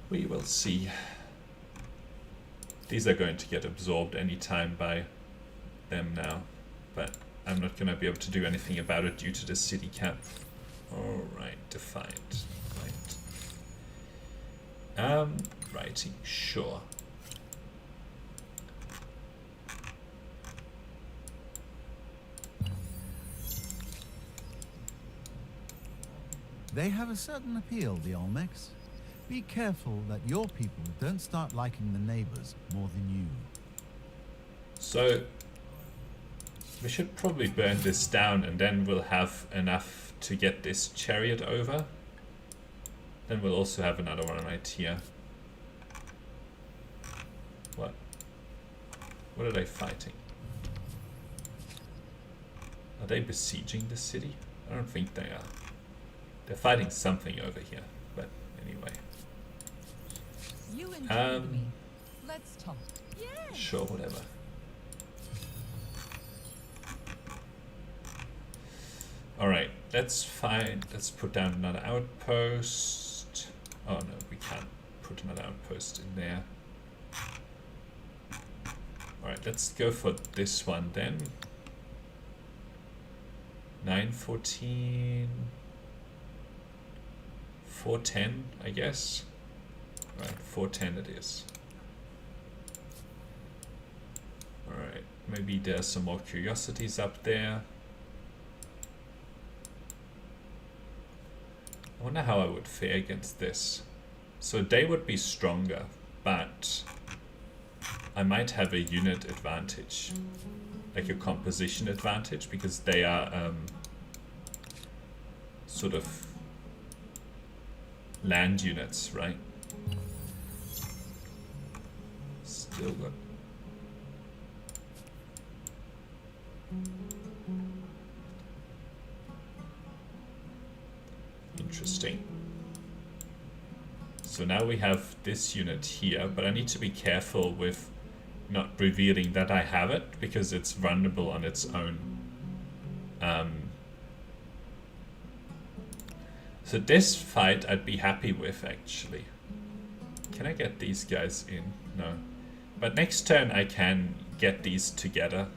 We will see. These are going to get absorbed anytime by them now, but I'm not going to be able to do anything about it due to the city cap. Alright, defined. Right. Writing, sure. They have a certain appeal, the Olmecs. Be careful that your people don't start liking the neighbors more than you. So we should probably burn this down and then we'll have enough to get this chariot over. Then we'll also have another one right here. What? What are they fighting? Are they besieging the city? I don't think they are. They're fighting something over here, but anyway. You intrigued me. Let's talk. Yes. Sure, whatever. Alright, let's put down another outpost. Oh no, we can't put another outpost in there. Alright, let's go for this one then. 914. 410, I guess. Right, 410 it is. Alright, maybe there's some more curiosities up there. I wonder how I would fare against this. So they would be stronger, but I might have a unit advantage. Like a composition advantage, because they are sort of land units, right? Still got... Interesting. So now we have this unit here, but I need to be careful with not revealing that I have it, because it's vulnerable on its own. So this fight I'd be happy with, actually. Can I get these guys in? No. But next turn I can get these together.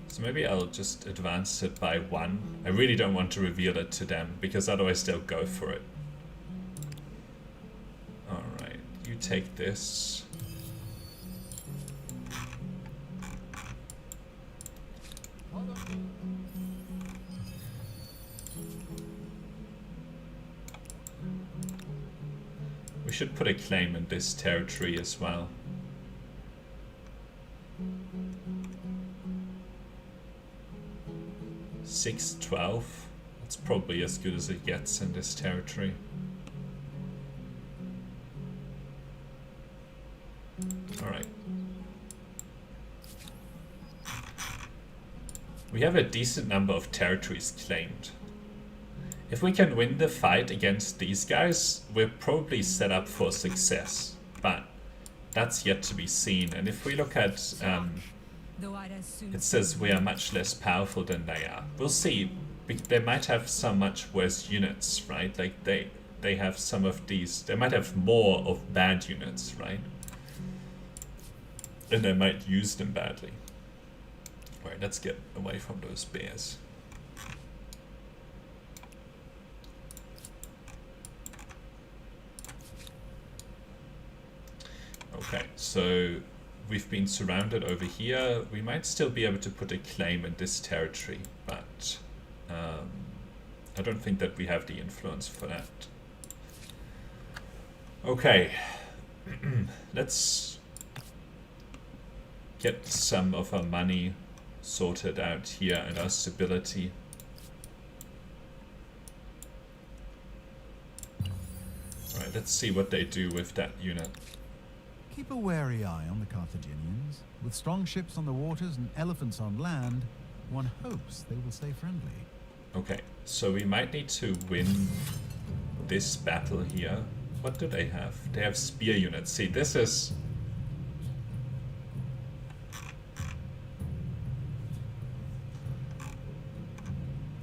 So maybe I'll just advance it by 1. I really don't want to reveal it to them, because otherwise they'll go for it. Alright, you take this. We should put a claim in this territory as well. $612. That's probably as good as it gets in this territory. Alright. We have a decent number of territories claimed. If we can win the fight against these guys, we're probably set up for success. But that's yet to be seen. And if we look at... it says we are much less powerful than they are. We'll see. They might have some much worse units, right? Like they have some of these... They might have more of bad units, right? And they might use them badly. Alright, let's get away from those bears. Okay, so we've been surrounded over here. We might still be able to put a claim in this territory, but I don't think that we have the influence for that. Okay, let's get some of our money sorted out here and our stability. Alright, let's see what they do with that unit. Keep a wary eye on the Carthaginians. With strong ships on the waters and elephants on land, one hopes they will stay friendly. Okay, so we might need to win this battle here. What do they have? They have spear units. See, this is...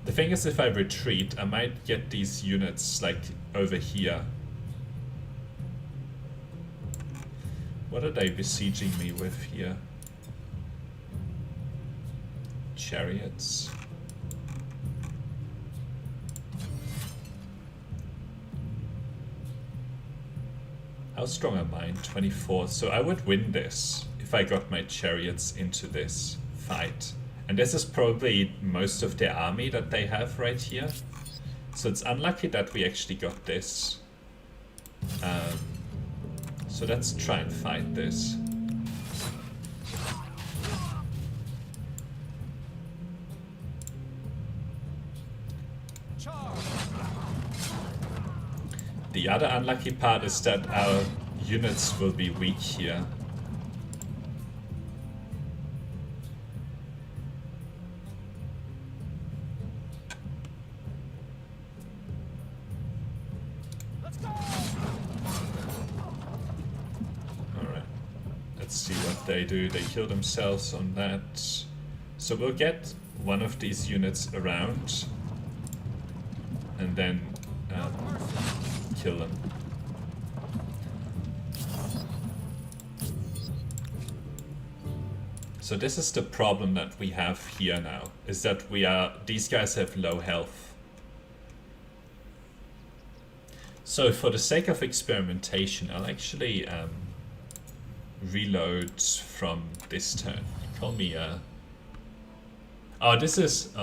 The thing is, if I retreat, I might get these units, like, over here. What are they besieging me with here? Chariots. How strong am I? 24. So I would win this if I got my chariots into this fight. And this is probably most of their army that they have right here. So it's unlucky that we actually got this. So let's try and fight this. The other unlucky part is that our units will be weak here. Alright. Let's see what they do. They kill themselves on that. So we'll get one of these units around and then kill them. So this is the problem that we have here now, is that these guys have low health. So for the sake of experimentation, I'll actually reload from this turn. Call me oh, this is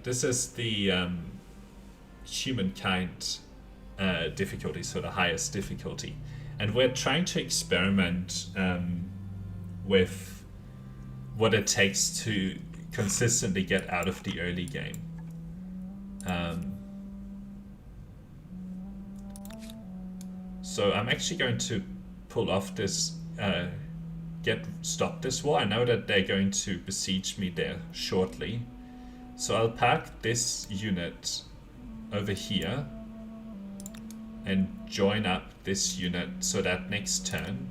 this is the Humankind difficulty, so the highest difficulty, and we're trying to experiment with what it takes to consistently get out of the early game. So I'm actually going to pull off this, stop this war. I know that they're going to besiege me there shortly. So I'll park this unit over here and join up this unit so that next turn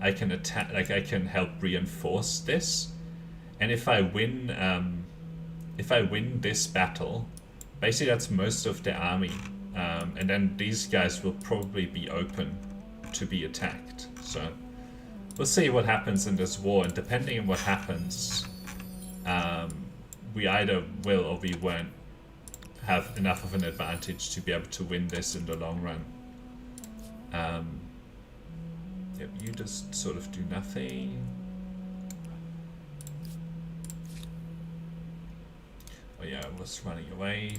I can attack, like I can help reinforce this. And if I win this battle, basically that's most of the army. And then these guys will probably be open to be attacked. So we'll see what happens in this war, and depending on what happens, we either will or we won't have enough of an advantage to be able to win this in the long run. Yep, you just sort of do nothing. Oh yeah, I was running away.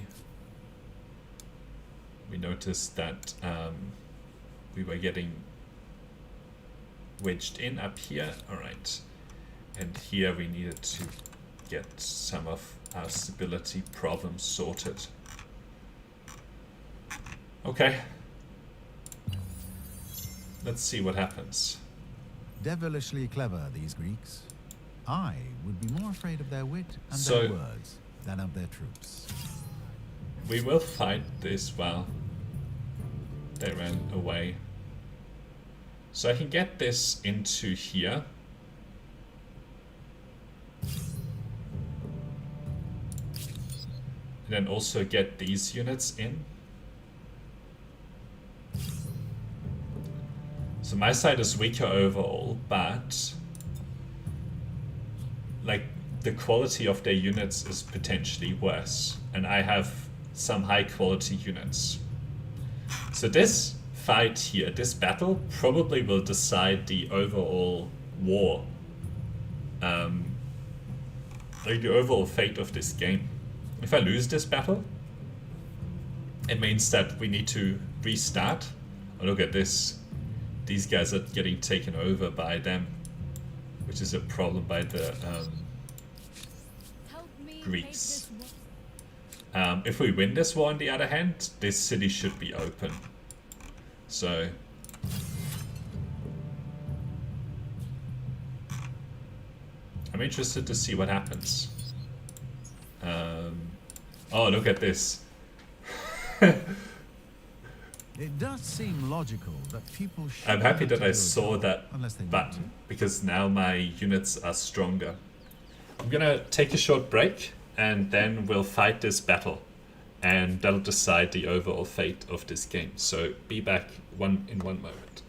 We noticed that we were getting wedged in up here. Alright. And here we needed to get some of our stability problems sorted. Okay. Let's see what happens. Devilishly clever, these Greeks. I would be more afraid of their wit and their words than of their troops. We will fight this while they ran away. So I can get this into here. And then also get these units in. So my side is weaker overall, but like the quality of their units is potentially worse. And I have some high quality units. So this fight here, this battle, probably will decide the overall war. Like the overall fate of this game. If I lose this battle, it means that we need to restart. Oh, look at this. These guys are getting taken over by them, which is a problem by the Greeks. If we win this war, on the other hand, this city should be open. So I'm interested to see what happens. Oh, look at this. It does seem logical that people should. I'm happy that I saw that button, because now my units are stronger. I'm gonna take a short break and then we'll fight this battle, and that'll decide the overall fate of this game. So be back in one moment.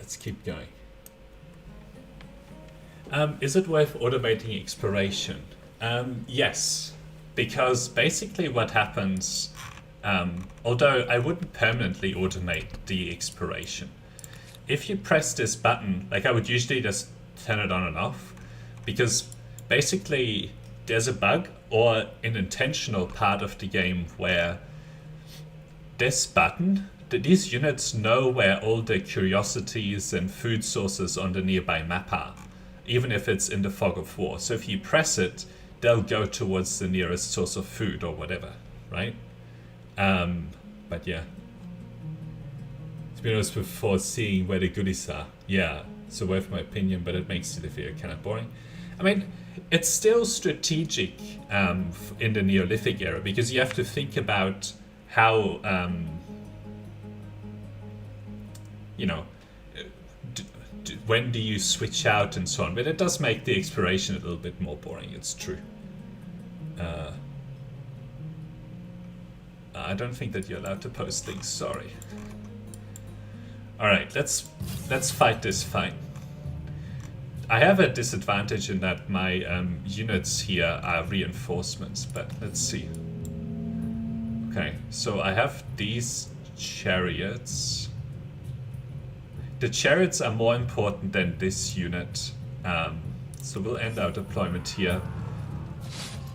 let's keep going. Is it worth automating exploration? Yes, because basically what happens, although I wouldn't permanently automate the exploration. If you press this button, like I would usually just turn it on and off, because basically there's a bug or an intentional part of the game where this button, these units know where all the curiosities and food sources on the nearby map are, even if it's in the fog of war. So if you press it, they'll go towards the nearest source of food or whatever, right? But yeah. To be honest, before seeing where the goodies are, yeah, so worth my opinion, but it makes the video kind of boring. I mean, it's still strategic in the Neolithic era, because you have to think about how, you know, when do you switch out and so on. But it does make the exploration a little bit more boring, it's true. I don't think that you're allowed to post things, sorry. Alright, let's fight this fight. I have a disadvantage in that my units here are reinforcements, but let's see. Okay, so I have these chariots. The chariots are more important than this unit, so we'll end our deployment here.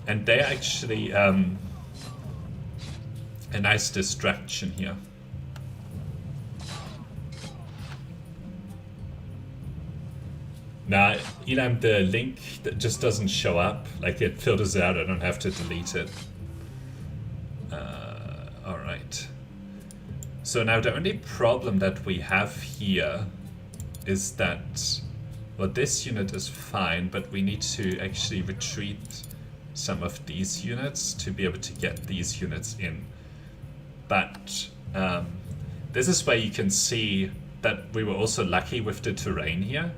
And they're actually a nice distraction here. Now, Elam, the link that just doesn't show up, like it filters out, I don't have to delete it. Alright. So now the only problem that we have here is that, well, this unit is fine, but we need to actually retreat some of these units to be able to get these units in. But this is where you can see that we were also lucky with the terrain here.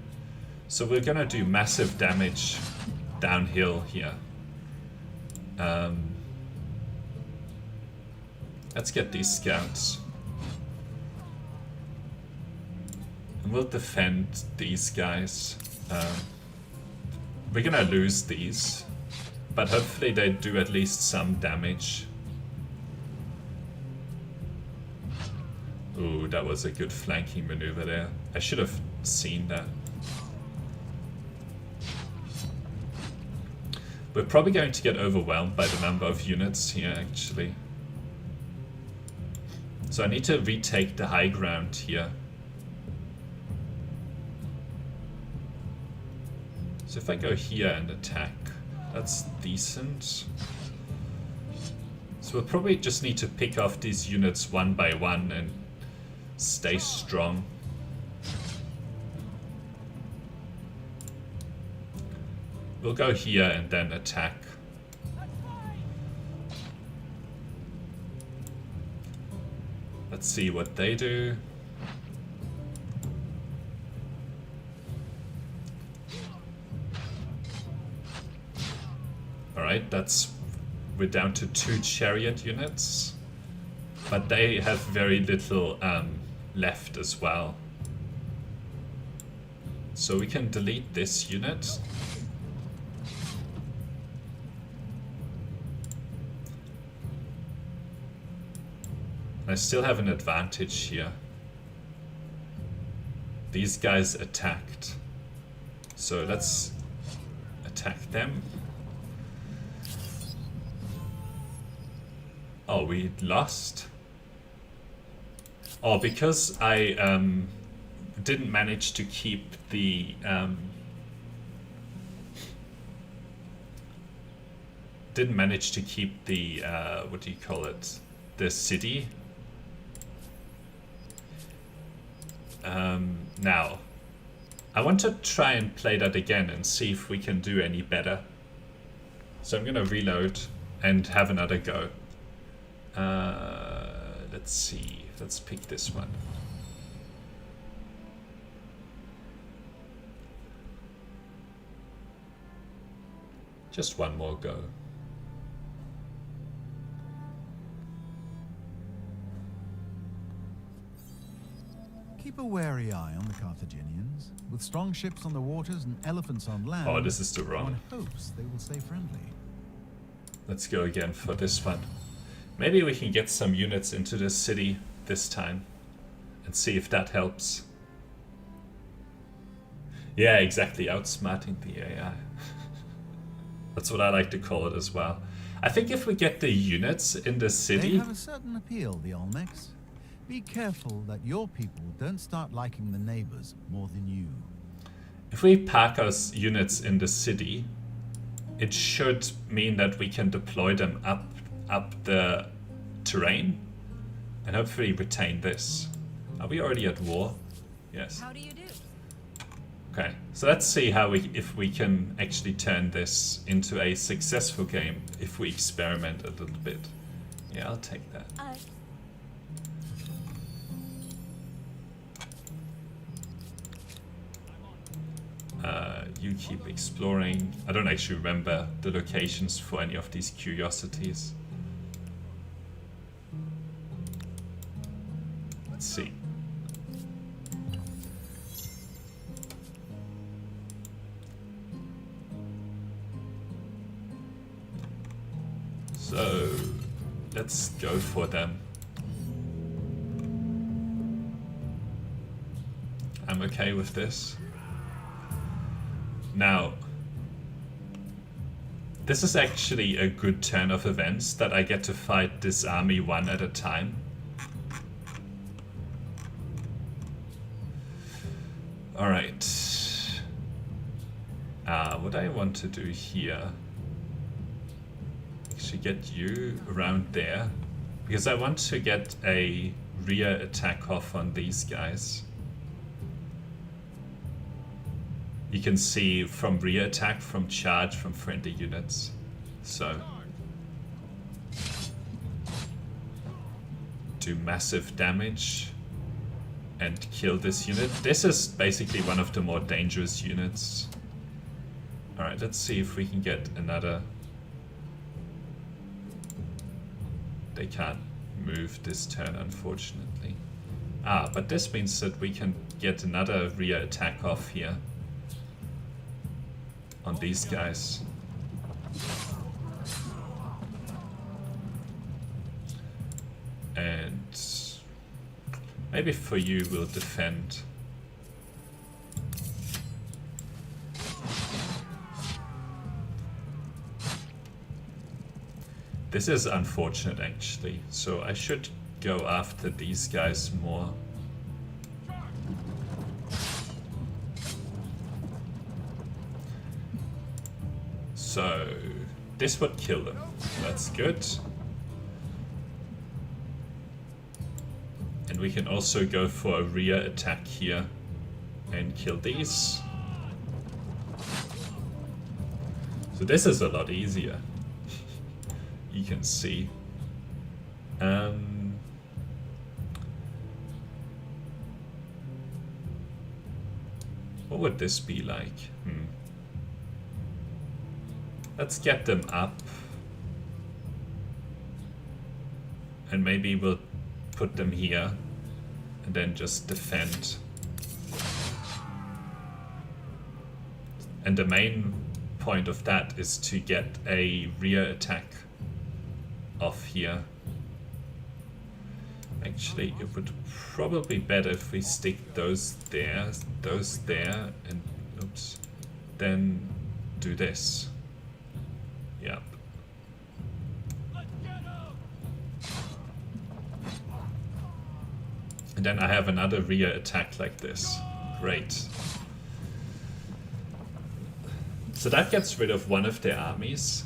So we're gonna do massive damage downhill here. Let's get these scouts. And we'll defend these guys. We're gonna lose these, but hopefully they do at least some damage. Ooh, that was a good flanking maneuver there. I should have seen that. We're probably going to get overwhelmed by the number of units here, actually. So I need to retake the high ground here. So if I go here and attack, that's decent. So we'll probably just need to pick off these units one by one and stay strong. We'll go here and then attack. Let's see what they do. Alright, we're down to 2 chariot units. But they have very little left as well. So we can delete this unit. I still have an advantage here. These guys attacked. So let's attack them. Oh, we lost? Oh, because I didn't manage to keep the what do you call it? The city. Now, I want to try and play that again and see if we can do any better. So I'm gonna reload and have another go. Let's see, let's pick this one. Just one more go. Keep a wary eye on the Carthaginians. With strong ships on the waters and elephants on land, Oh, this is the wrong. one hopes they will stay friendly. Let's go again for this one. Maybe we can get some units into the city this time and see if that helps. Yeah, exactly. Outsmarting the AI. That's what I like to call it as well. I think if we get the units in the city... They have a certain appeal, the Olmecs. Be careful that your people don't start liking the neighbors more than you. If we park our units in the city, it should mean that we can deploy them up the terrain and hopefully retain this. Are we already at war? Yes. How do you do? Okay, so let's see how if we can actually turn this into a successful game if we experiment a little bit. Yeah, I'll take that. You keep exploring. I don't actually remember the locations for any of these curiosities. Let's see. So, let's go for them. I'm okay with this. Now, this is actually a good turn of events that I get to fight this army one at a time. Alright. What I want to do here, actually get you around there, because I want to get a rear attack off on these guys. You can see from rear attack, from charge, from friendly units. So, do massive damage and kill this unit. This is basically one of the more dangerous units. Alright, let's see if we can get another... They can't move this turn, unfortunately. But this means that we can get another rear attack off here. On these guys. And maybe for you we'll defend. This is unfortunate actually, so I should go after these guys more. So, this would kill them. That's good. And we can also go for a rear attack here and kill these. So this is a lot easier. You can see. What would this be like? Let's get them up. And maybe we'll put them here and then just defend. And the main point of that is to get a rear attack off here. Actually, it would probably be better if we stick those there, and oops, then do this. Yep. And then I have another rear attack like this. Great. So that gets rid of one of their armies.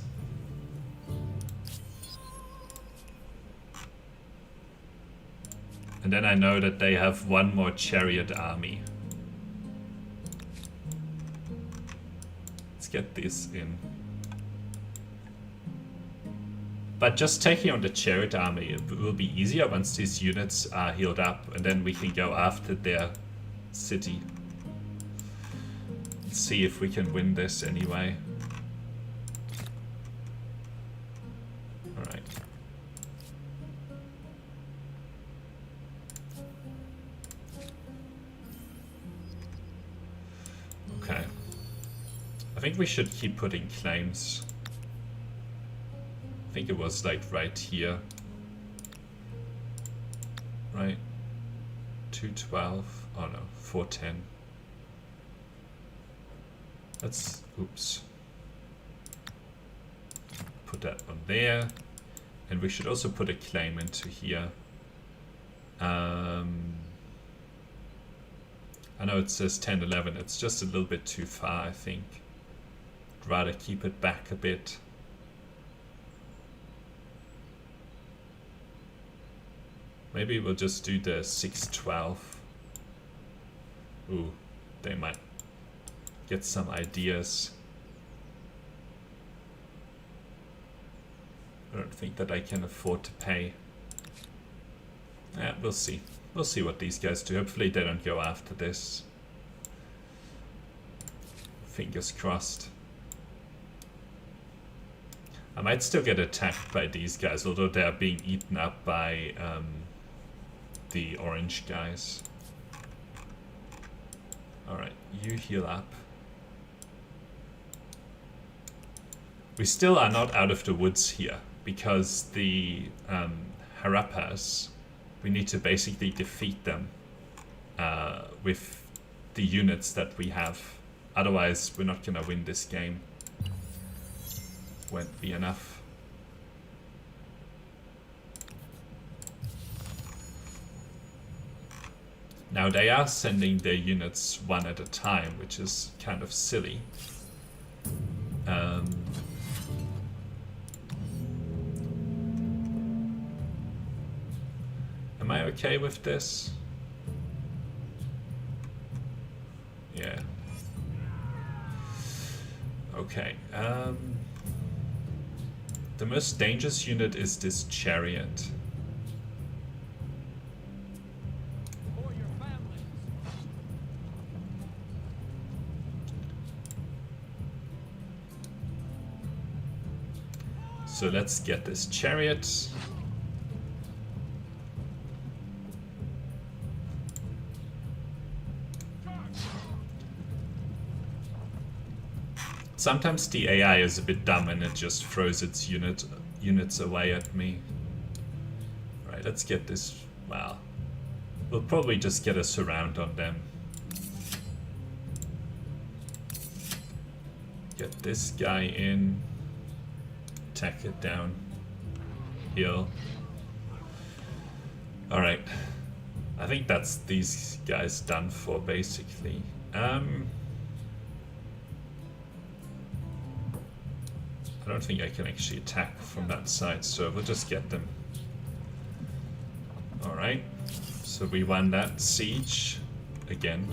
And then I know that they have one more chariot army. Let's get this in. But just taking on the chariot army it will be easier once these units are healed up, and then we can go after their city. Let's see if we can win this anyway. Alright. think we should keep putting claims. I think it was like right here. Right? 212. Oh no, 410. Let's, oops. Put that on there. And we should also put a claim into here. I know it says 1011. It's just a little bit too far, I think. I'd rather keep it back a bit. Maybe we'll just do the 612. Ooh, they might get some ideas. I don't think that I can afford to pay. Yeah, we'll see. We'll see what these guys do. Hopefully they don't go after this. Fingers crossed. I might still get attacked by these guys, although they are being eaten up by the orange guys. Alright, you heal up. We still are not out of the woods here, because the Harappas, we need to basically defeat them with the units that we have. Otherwise, we're not gonna win this game. Won't be enough. Now they are sending their units one at a time, which is kind of silly. Am I okay with this? Yeah. Okay. The most dangerous unit is this chariot. So let's get this chariot. Sometimes the AI is a bit dumb and it just throws its units away at me. Right, let's get this. Well, we'll probably just get a surround on them. Get this guy in. Attack it down. Heal. Alright. I think that's these guys done for, basically. I don't think I can actually attack from that side, so we'll just get them. Alright. So we won that siege again.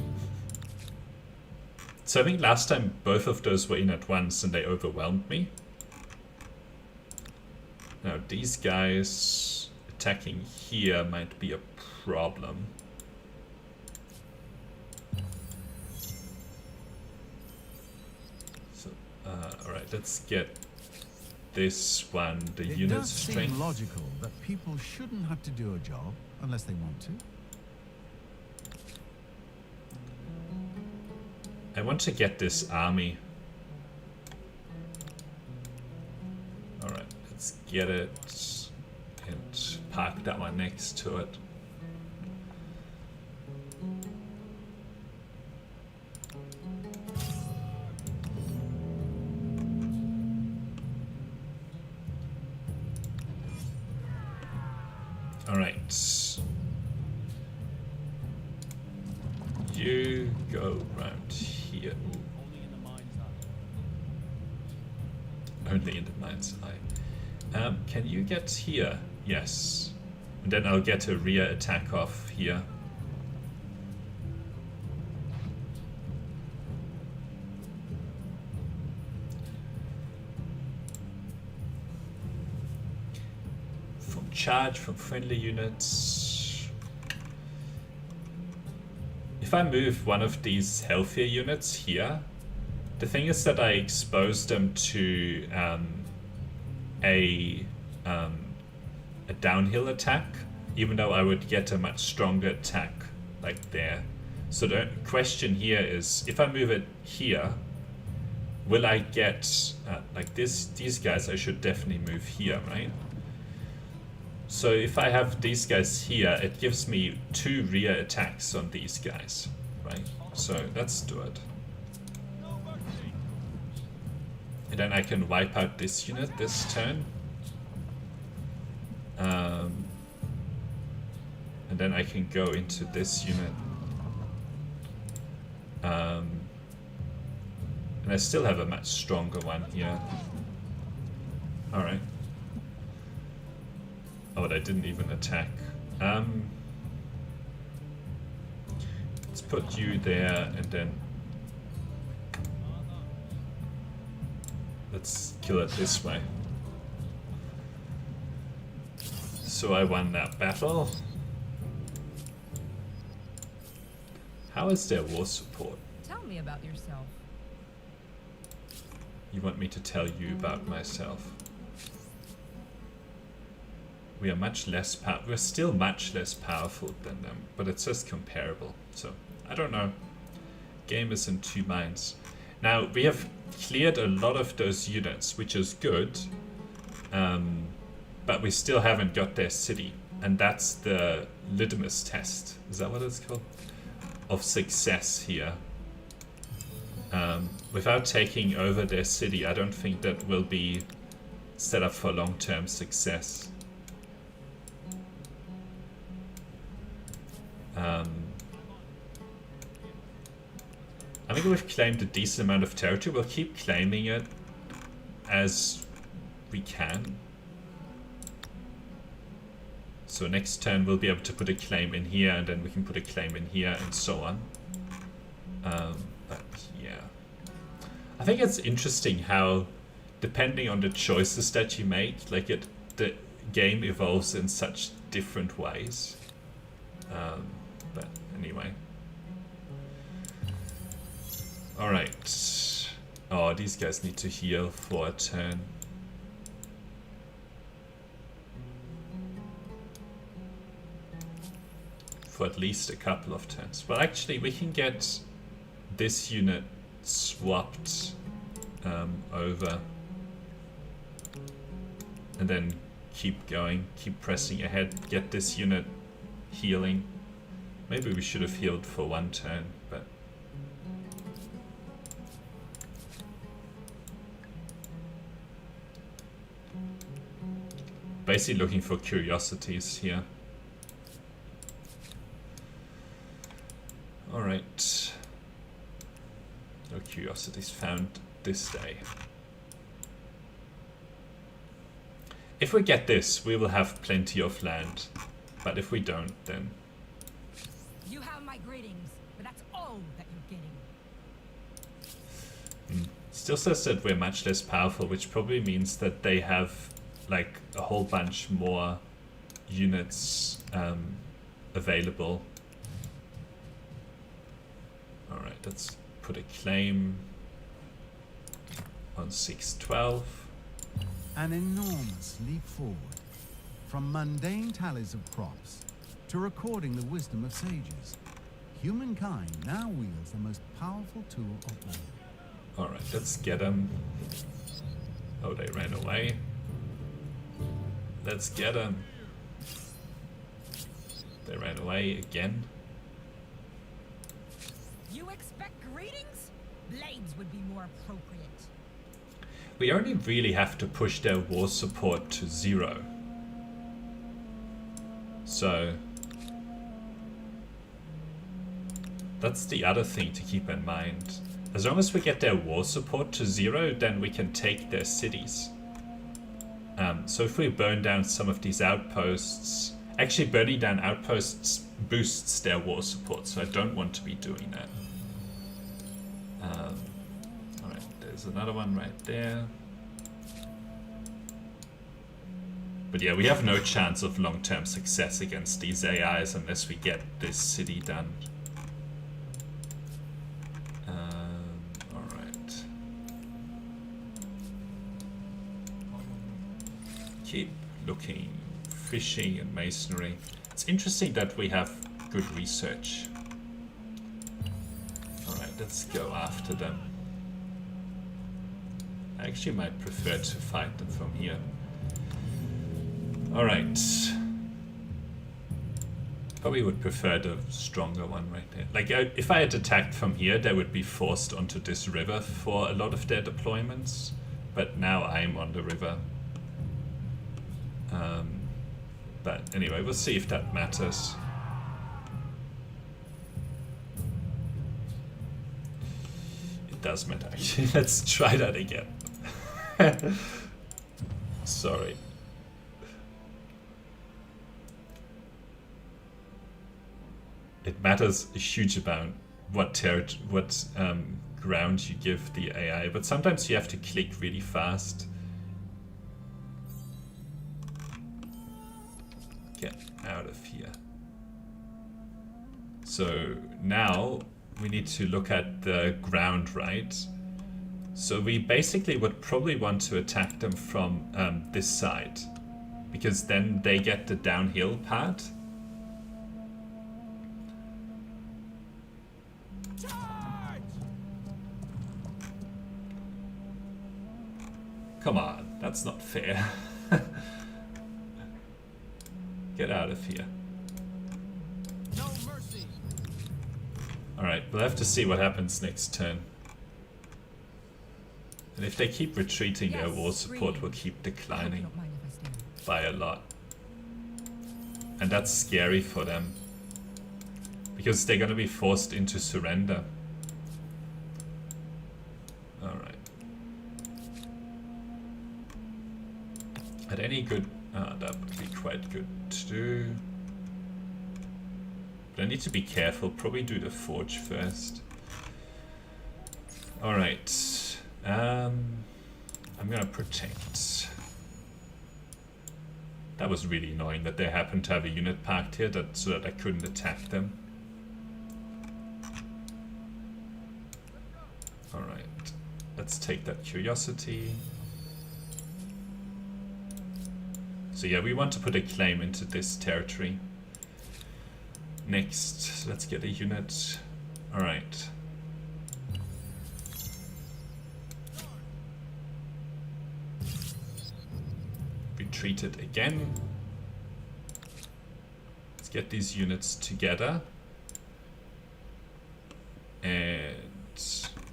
So I think last time both of those were in at once and they overwhelmed me. Now these guys attacking here might be a problem. So, alright, let's get this one, the unit strength. It does seem logical that people shouldn't have to do a job unless they want to. I want to get this army. Alright, let's get it and park that one next to it. Alright. You go round here. Only in the mind's eye. Can you get here? Yes. And then I'll get a rear attack off here. From charge from friendly units. If I move one of these healthier units here, the thing is that I expose them to a downhill attack, even though I would get a much stronger attack like there. So the question here is, if I move it here, will I get like this? These guys I should definitely move here, right? So if I have these guys here, it gives me 2 rear attacks on these guys, right? So let's do it. And then I can wipe out this unit this turn. And then I can go into this unit. And I still have a much stronger one here. Alright. Oh, but I didn't even attack. Let's put you there and then let's kill it this way. So I won that battle. How is their war support? Tell me about yourself. You want me to tell you about myself? We are much less we're still much less powerful than them, but it's just comparable. So I don't know. Game is in 2 minds. Now we have cleared a lot of those units, which is good, but we still haven't got their city, and that's the litmus test. Is that what it's called? Of success here. Without taking over their city, I don't think that will be set up for long-term success. I think we've claimed a decent amount of territory. We'll keep claiming it as we can. So next turn we'll be able to put a claim in here, and then we can put a claim in here, and so on. But yeah, I think it's interesting how, depending on the choices that you make, like the game evolves in such different ways. But anyway. Alright. Oh, these guys need to heal for a turn. For at least a couple of turns. Well, actually, we can get this unit swapped over. And then keep going, keep pressing ahead, get this unit healing. Maybe we should have healed for 1 turn, but... Basically looking for curiosities here. Alright. No curiosities found this day. If we get this, we will have plenty of land. But if we don't, then... You have my greetings, but that's all that you're getting. Still says that we're much less powerful, which probably means that they have like a whole bunch more units available. Alright, let's put a claim on 612. An enormous leap forward, from mundane tallies of crops to recording the wisdom of sages. Humankind now wields the most powerful tool of all. Alright, let's get them. Oh, they ran away. Let's get them. They ran away again. You expect greetings? Blades would be more appropriate. We only really have to push their war support to 0. So that's the other thing to keep in mind. As long as we get their war support to 0, then we can take their cities. So if we burn down some of these outposts, actually burning down outposts boosts their war support, so I don't want to be doing that. Alright, there's another one right there. But yeah, we have no chance of long-term success against these AIs unless we get this city done. Alright. Keep looking, fishing and masonry. It's interesting that we have good research. Alright, let's go after them. I actually might prefer to fight them from here. Alright. Probably would prefer the stronger one right there. Like, if I had attacked from here, they would be forced onto this river for a lot of their deployments. But now I'm on the river. But anyway, we'll see if that matters. It does matter, actually. Let's try that again. Sorry. It matters a huge amount what ground you give the AI, but sometimes you have to click really fast. Get out of here. So now we need to look at the ground, right? So we basically would probably want to attack them from this side, because then they get the downhill part. Come on, that's not fair. Get out of here. No mercy. Alright, we'll have to see what happens next turn. And if they keep retreating, their war support will keep declining by a lot. And that's scary for them, because they're gonna be forced into surrender. Alright. At any good... that would be quite good to do. But I need to be careful. Probably do the forge first. Alright. I'm gonna protect. That was really annoying that they happened to have a unit parked here so that I couldn't attack them. Alright. Let's take that curiosity. So yeah, we want to put a claim into this territory. Next, let's get a unit. Alright. Retreat it again. Let's get these units together. And...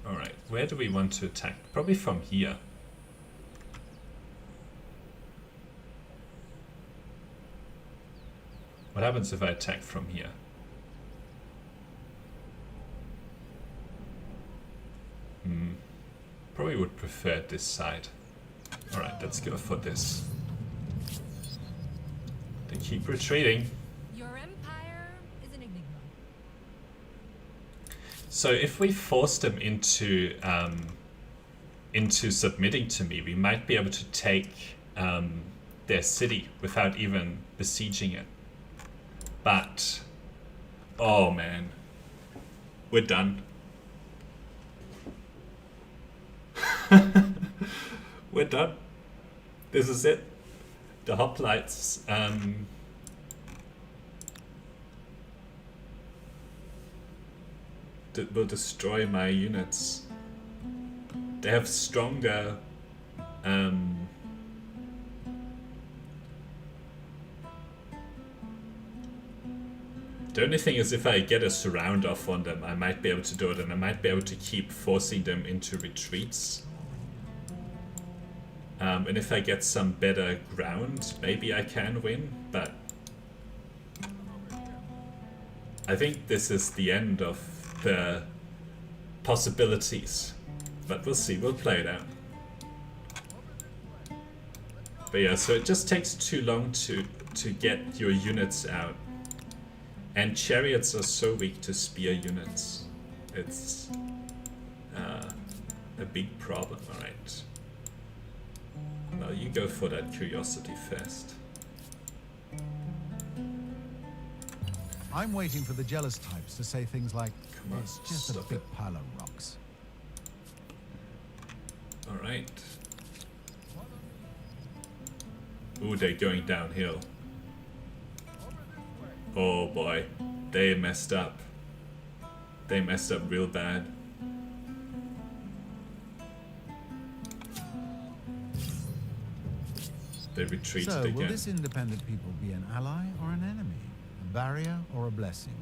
alright, where do we want to attack? Probably from here. What happens if I attack from here? Probably would prefer this side. Alright, let's go for this. They keep retreating. Your empire is an enigma. So if we force them into submitting to me, we might be able to take their city without even besieging it. But, oh man, we're done. We're done. This is it. The hoplites will destroy my units. They have stronger the only thing is, if I get a surround off on them, I might be able to do it, and I might be able to keep forcing them into retreats. And if I get some better ground, maybe I can win, but I think this is the end of the possibilities. But we'll see, we'll play it out. But yeah, so it just takes too long to get your units out. And chariots are so weak to spear units. It's a big problem. Alright. Well, you go for that curiosity first. I'm waiting for the jealous types to say things like, Come on, it's just a stop big it. pile of rocks. Alright. Ooh, they're going downhill. Oh boy, they messed up. They messed up real bad. they retreated So, again. will this independent people be an ally or an enemy? A barrier or a blessing?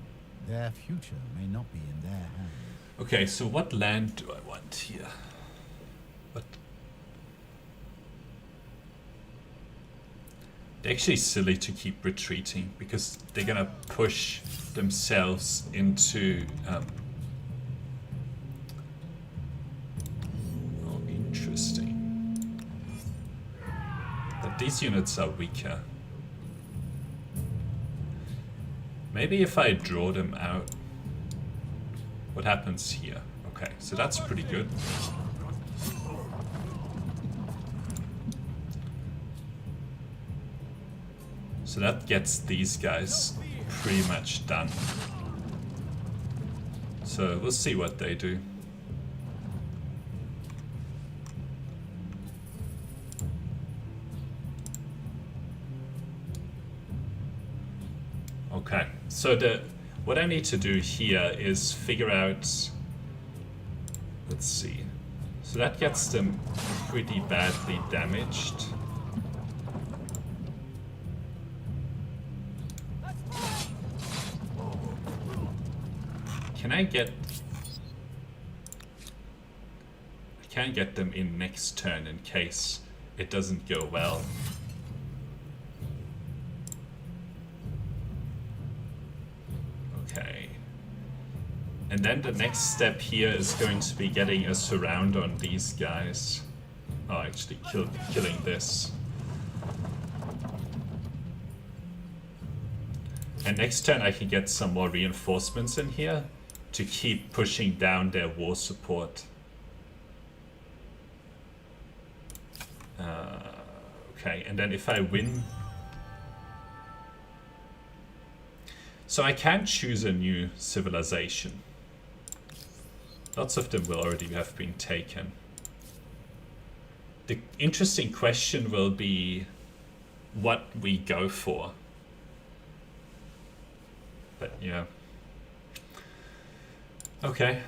Their future may not be in their hands. Okay, so what land do I want here? What? They're actually silly to keep retreating because they're gonna push themselves into. Oh, interesting. But these units are weaker. Maybe if I draw them out. What happens here? Okay, so that's pretty good. So that gets these guys pretty much done. So we'll see what they do. Okay, so what I need to do here is figure out, let's see, so that gets them pretty badly damaged. Can I can't get them in next turn in case it doesn't go well. Okay. And then the next step here is going to be getting a surround on these guys. Oh, actually killing this. And next turn I can get some more reinforcements in here to keep pushing down their war support. Okay, and then if I win... So I can choose a new civilization. Lots of them will already have been taken. The interesting question will be what we go for. But yeah. Okay.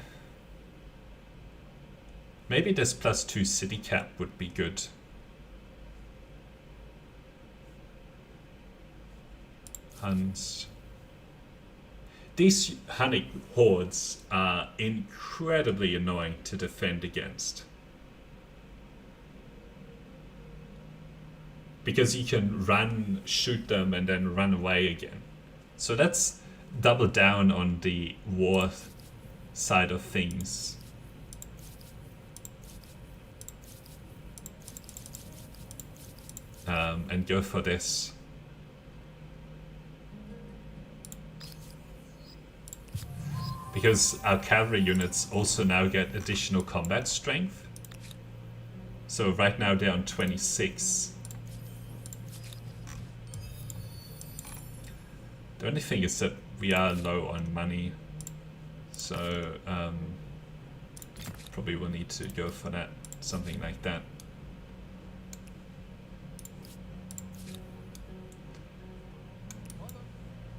Maybe this +2 city cap would be good. Huns. These Hunnic hordes are incredibly annoying to defend against. Because you can run, shoot them, and then run away again. So let's double down on the war side of things. And go for this. Because our cavalry units also now get additional combat strength. So right now they're on 26. The only thing is that we are low on money. So probably will need to go for that, something like that.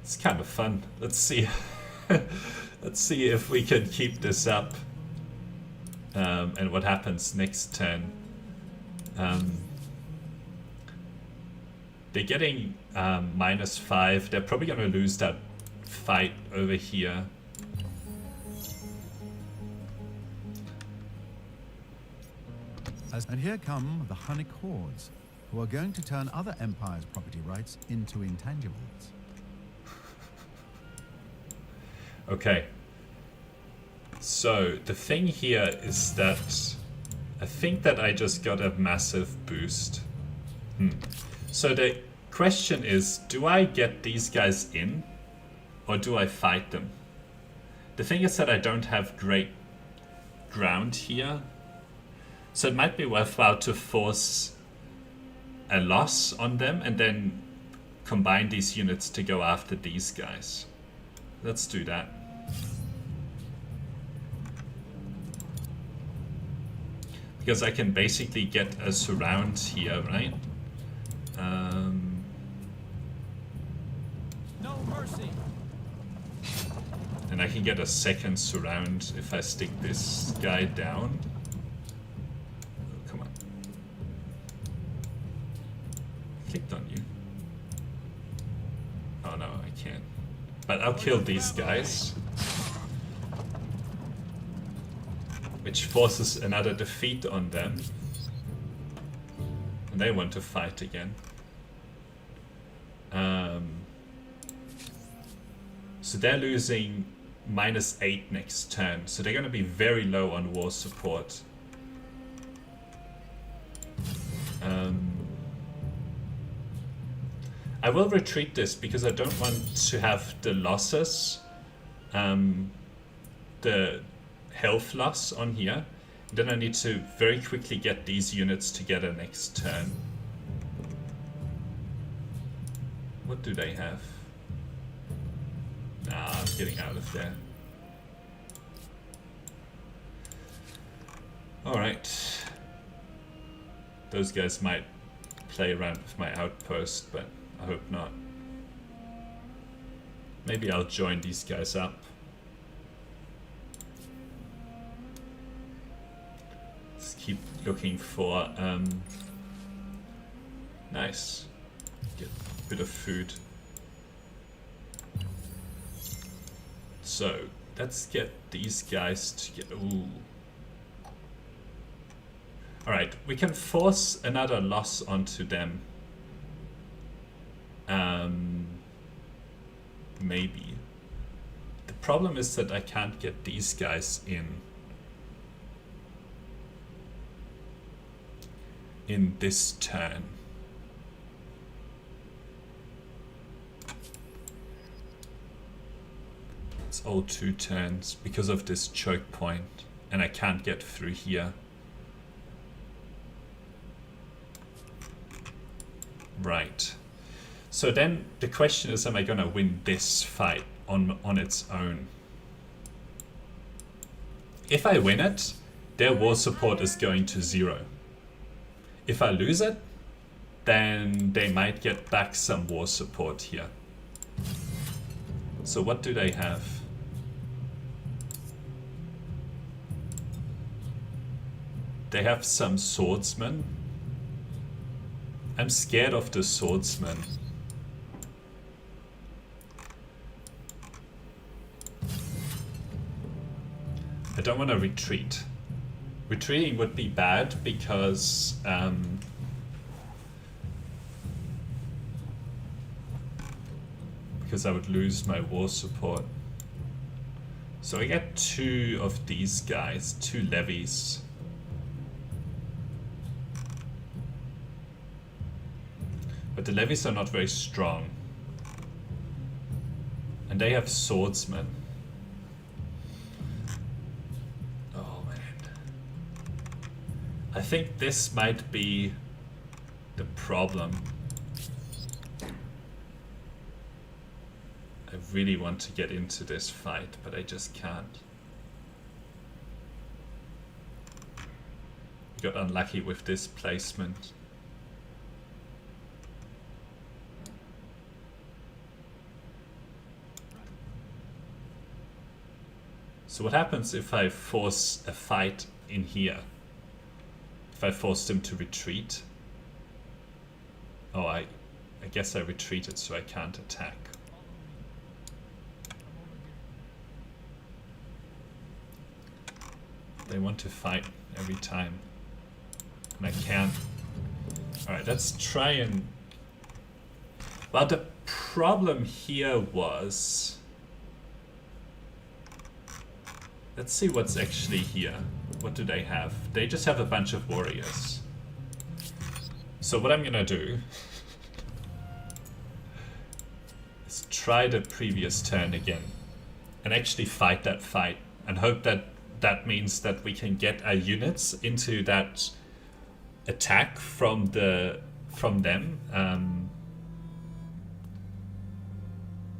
It's kind of fun. Let's see. Let's see if we can keep this up. And what happens next turn. They're getting -5. They're probably going to lose that fight over here. And here come the Hunnic hordes, who are going to turn other empires' property rights into intangibles. Okay. So the thing here is that I think that I just got a massive boost. So the question is, do I get these guys in or do I fight them? The thing is that I don't have great ground here. So it might be worthwhile to force a loss on them and then combine these units to go after these guys. Let's do that. Because I can basically get a surround here, right? No mercy. And I can get a second surround if I stick this guy down. Oh, come on. Oh no, I can't. But I'll kill these guys. Which forces another defeat on them. And they want to fight again. So they're losing -8 next turn. So they're going to be very low on war support. I will retreat this because I don't want to have the losses, the health loss on here. Then I need to very quickly get these units together next turn. What do they have? Nah, I'm getting out of there. Alright. Those guys might play around with my outpost, but I hope not. Maybe I'll join these guys up. Let's keep looking for nice. Get a bit of food. So let's get these guys to get. Ooh. Alright, we can force another loss onto them. Maybe. The problem is that I can't get these guys in this turn. It's all 2 turns because of this choke point, and I can't get through here. Right. So then the question is, am I gonna win this fight on its own? If I win it, their war support is going to 0. If I lose it, then they might get back some war support here. So what do they have? They have some swordsmen. I'm scared of the swordsman. I don't want to retreat. Retreating would be bad because I would lose my war support. So I get 2 of these guys, 2 levies. But the levies are not very strong. And they have swordsmen. Oh man. I think this might be the problem. I really want to get into this fight, but I just can't. Got unlucky with this placement. So what happens if I force a fight in here? If I force them to retreat? Oh, I guess I retreated, so I can't attack. They want to fight every time. And I can't. Alright, let's try and... Well, the problem here was... Let's see what's actually here. What do they have? They just have a bunch of warriors. So what I'm gonna do is try the previous turn again and actually fight that fight and hope that that means that we can get our units into that attack from them,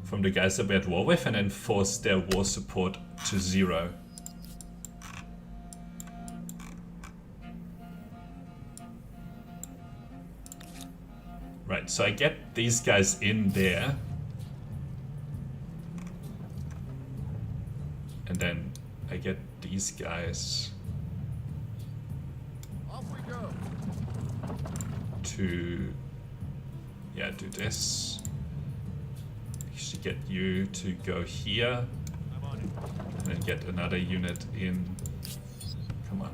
from the guys that we're at war with, and then force their war support to 0. Right, so I get these guys in there. And then I get these guys Off we go. to, yeah, do this. actually get you to go here. I'm on it. And then get another unit in. Come on.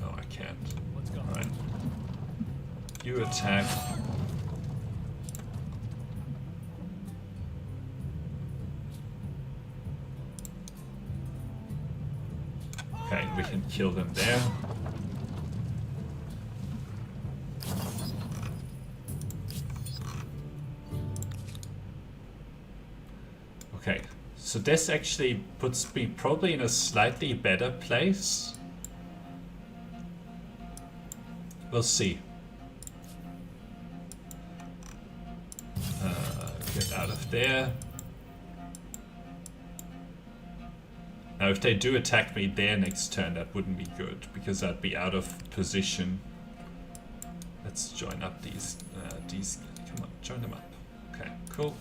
Oh, I can't. Let's go. Alright. You attack. Okay, we can kill them there. Okay, so this actually puts me probably in a slightly better place. We'll see. Get out of there. Now if they do attack me there next turn, that wouldn't be good, because I'd be out of position. Let's join up these, come on, join them up. Okay, cool.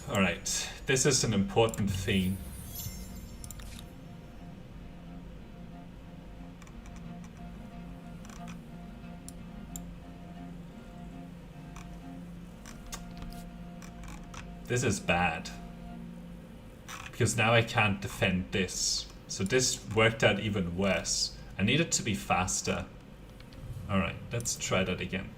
Alright, this is an important theme. This is bad. Because now I can't defend this. So this worked out even worse. I need it to be faster. Alright, let's try that again.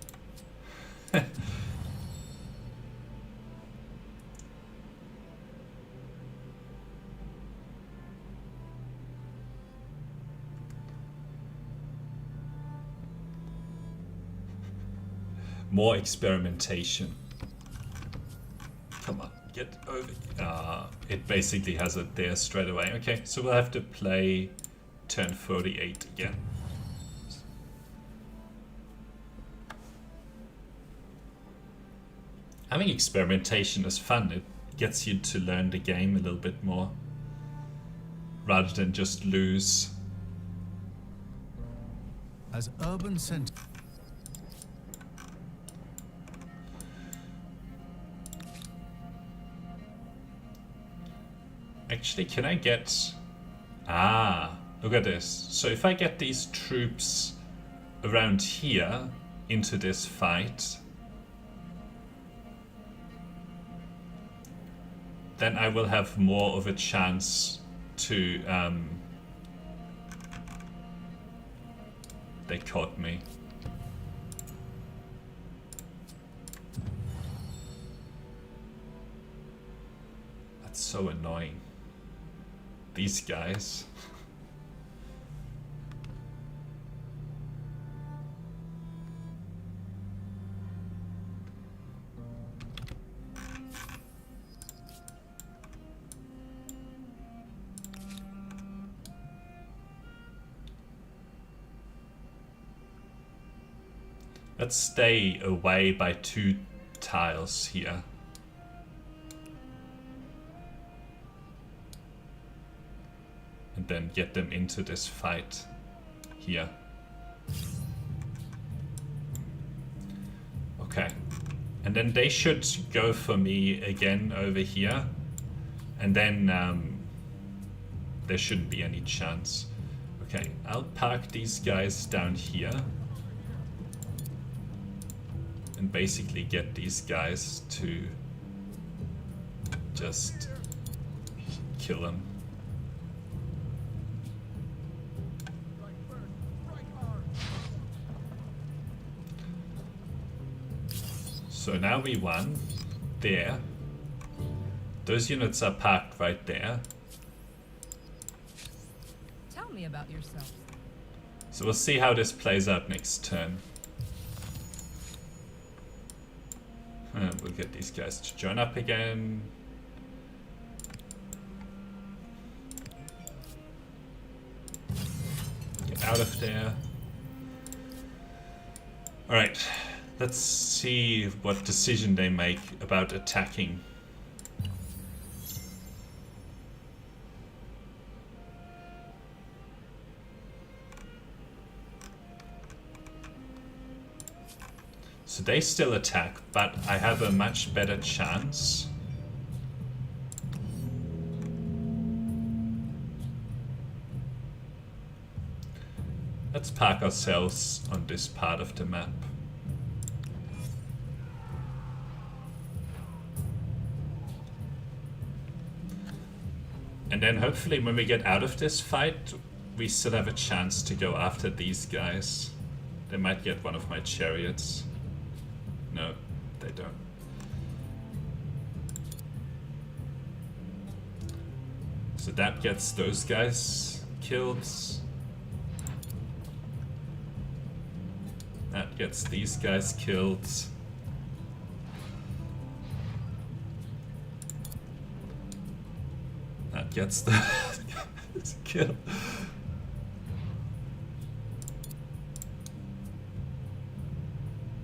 More experimentation. Come on, get over. It basically has it there straight away. Okay, so we'll have to play turn 48 again. Having experimentation is fun. It gets you to learn the game a little bit more, rather than just lose. As urban center. Actually, can I get... Ah, look at this. So if I get these troops around here into this fight, then I will have more of a chance to... They caught me. That's so annoying. These guys. Let's stay away by 2 tiles here. And then get them into this fight here. Okay. And then they should go for me again over here. And then there shouldn't be any chance. Okay, I'll park these guys down here. And basically get these guys to just kill them. So now we won there. Those units are parked right there. Tell me about yourself. So we'll see how this plays out next turn. We'll get these guys to join up again. Get out of there. Alright, let's see what decision they make about attacking. So they still attack, but I have a much better chance. Let's park ourselves on this part of the map. And then hopefully when we get out of this fight, we still have a chance to go after these guys. They might get one of my chariots. No, they don't. So that gets those guys killed. That gets these guys killed. That gets the kill.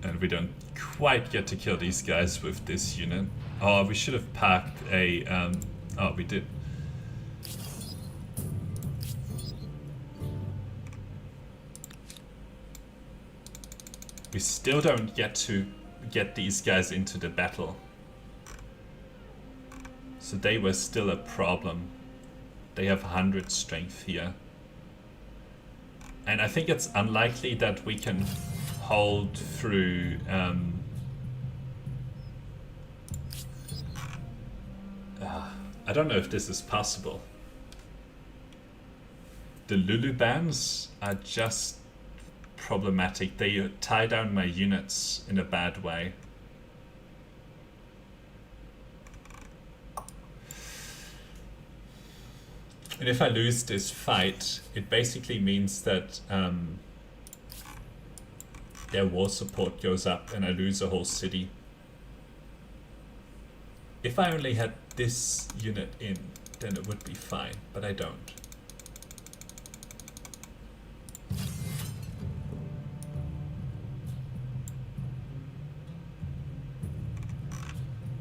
And we don't quite get to kill these guys with this unit. Oh, we should have packed a... oh, we did. We still don't get to get these guys into the battle. So they were still a problem. They have 100 strength here. And I think it's unlikely that we can hold through I don't know if this is possible. The Lulu bands are just problematic. They tie down my units in a bad way. And if I lose this fight, it basically means that their war support goes up and I lose a whole city. If I only had this unit in, then it would be fine, but I don't.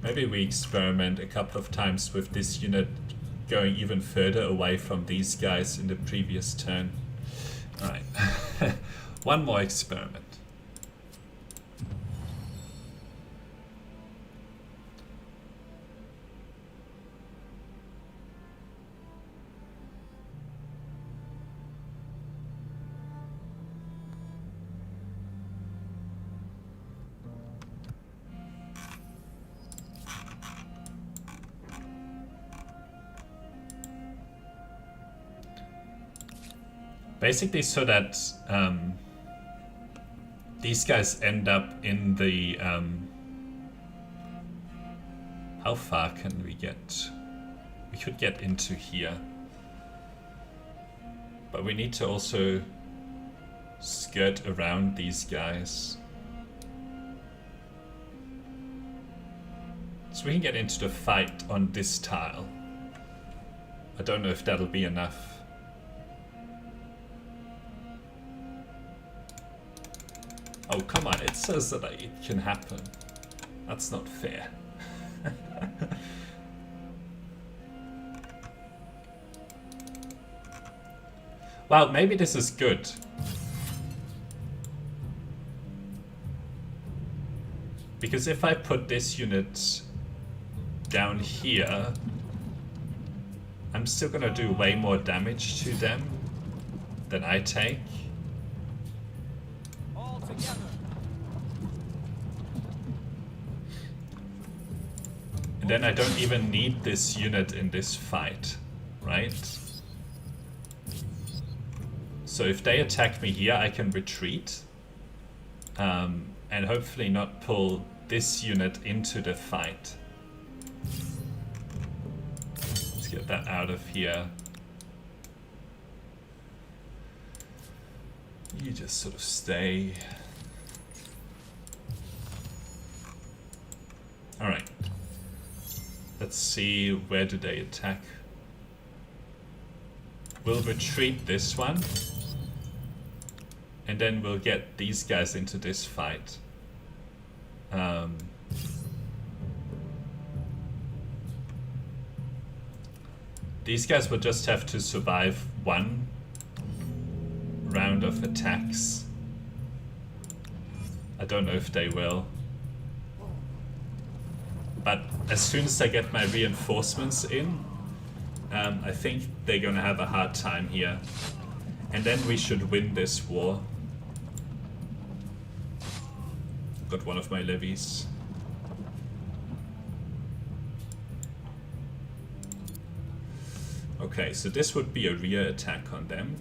Maybe we experiment a couple of times with this unit going even further away from these guys in the previous turn. Alright, one more experiment. Basically so that these guys end up in the... how far can we get? We could get into here. But we need to also skirt around these guys. So we can get into the fight on this tile. I don't know if that'll be enough. Oh, come on, it says that it can happen. That's not fair. Well, maybe this is good. Because if I put this unit down here, I'm still gonna do way more damage to them than I take. And then I don't even need this unit in this fight, right? So if they attack me here, I can retreat. And hopefully not pull this unit into the fight. Let's get that out of here. You just sort of stay. Alright. Let's see, where do they attack? We'll retreat this one. And then we'll get these guys into this fight. These guys will just have to survive one round of attacks. I don't know if they will. But as soon as I get my reinforcements in, I think they're gonna have a hard time here. And then we should win this war. Got one of my levies. Okay, so this would be a rear attack on them.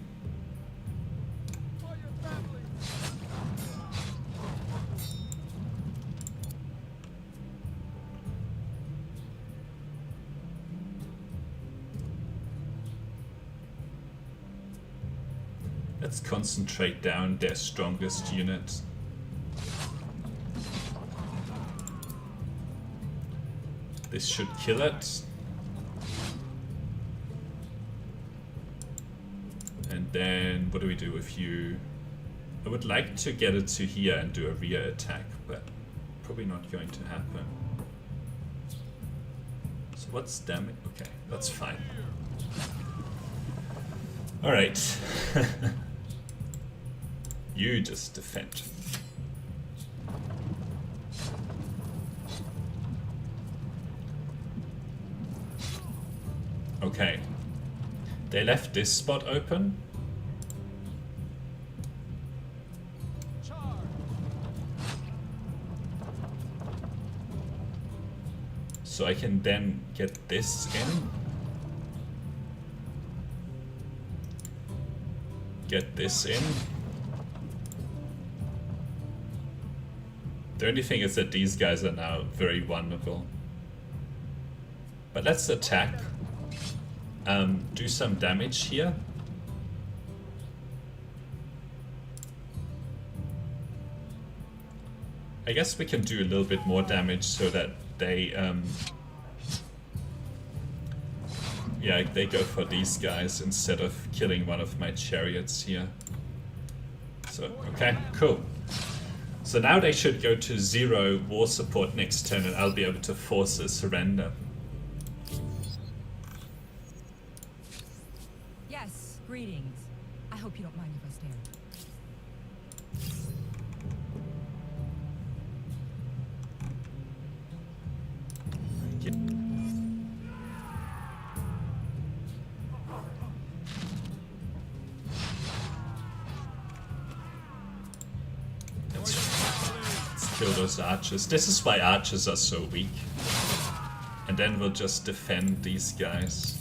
Let's concentrate down their strongest unit. This should kill it. And then what do we do with you? I would like to get it to here and do a rear attack, but probably not going to happen. So what's damage? Okay, that's fine. Alright. You just defend. Okay. They left this spot open. So I can then get this in. Get this in. The only thing is that these guys are now very vulnerable. But let's attack. Do some damage here. I guess we can do a little bit more damage so that they yeah, they go for these guys instead of killing one of my chariots here. So, okay, cool. So now they should go to 0 war support next turn and I'll be able to force a surrender. Yes, greetings. I hope you don't mind if I stare. Let's kill those archers. This is why archers are so weak. And then we'll just defend these guys.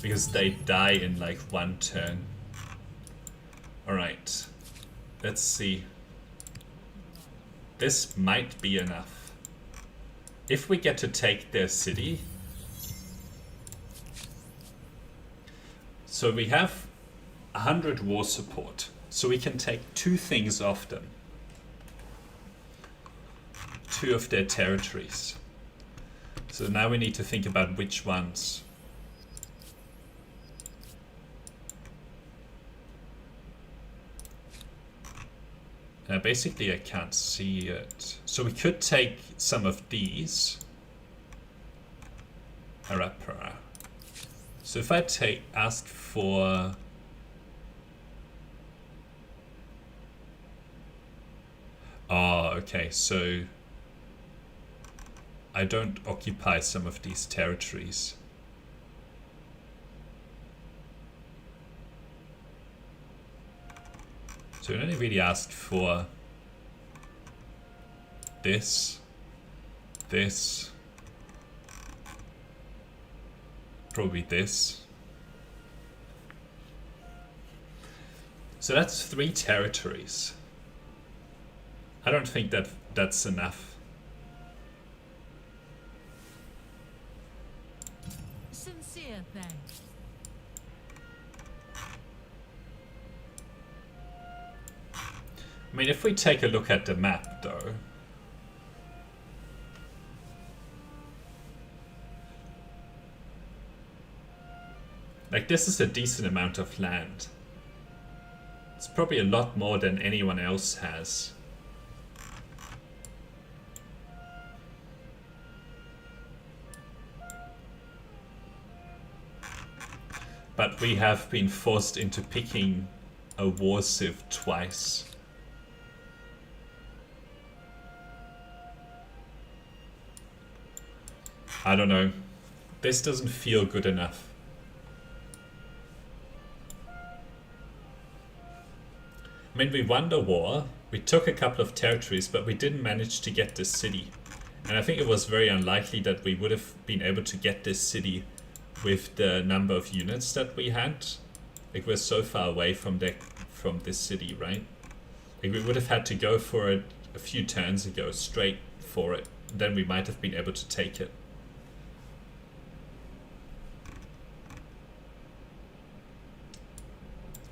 Because they die in like 1 turn. Alright. Let's see. This might be enough. If we get to take their city. So we have 100 war support. So we can take 2 things off them. 2 of their territories. So now we need to think about which ones. Basically I can't see it. So we could take some of these. Harapara. So if I ask for... Oh, okay, so I don't occupy some of these territories. So I only really asked for this, probably this. So that's 3 territories. I don't think that's enough. Sincere thanks. I mean, if we take a look at the map, though, like, this is a decent amount of land. It's probably a lot more than anyone else has. But we have been forced into picking a war civ twice. I don't know. This doesn't feel good enough. I mean, we won the war, we took a couple of territories, but we didn't manage to get the city. And I think it was very unlikely that we would have been able to get this city with the number of units that we had. Like, we're so far away from this city, right? Like, we would have had to go for it a few turns ago, straight for it. Then we might have been able to take it.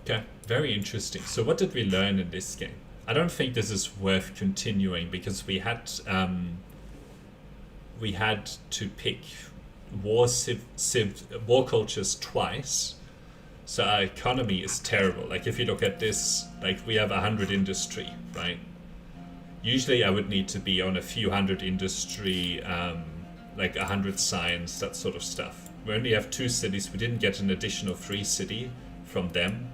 Okay, very interesting. So what did we learn in this game? I don't think this is worth continuing because we had to pick war cultures twice. So our economy is terrible. Like, if you look at this, like, we have 100 industry, right? Usually I would need to be on a few hundred industry, like 100 science, that sort of stuff. We only have 2 cities. We didn't get an additional free city from them.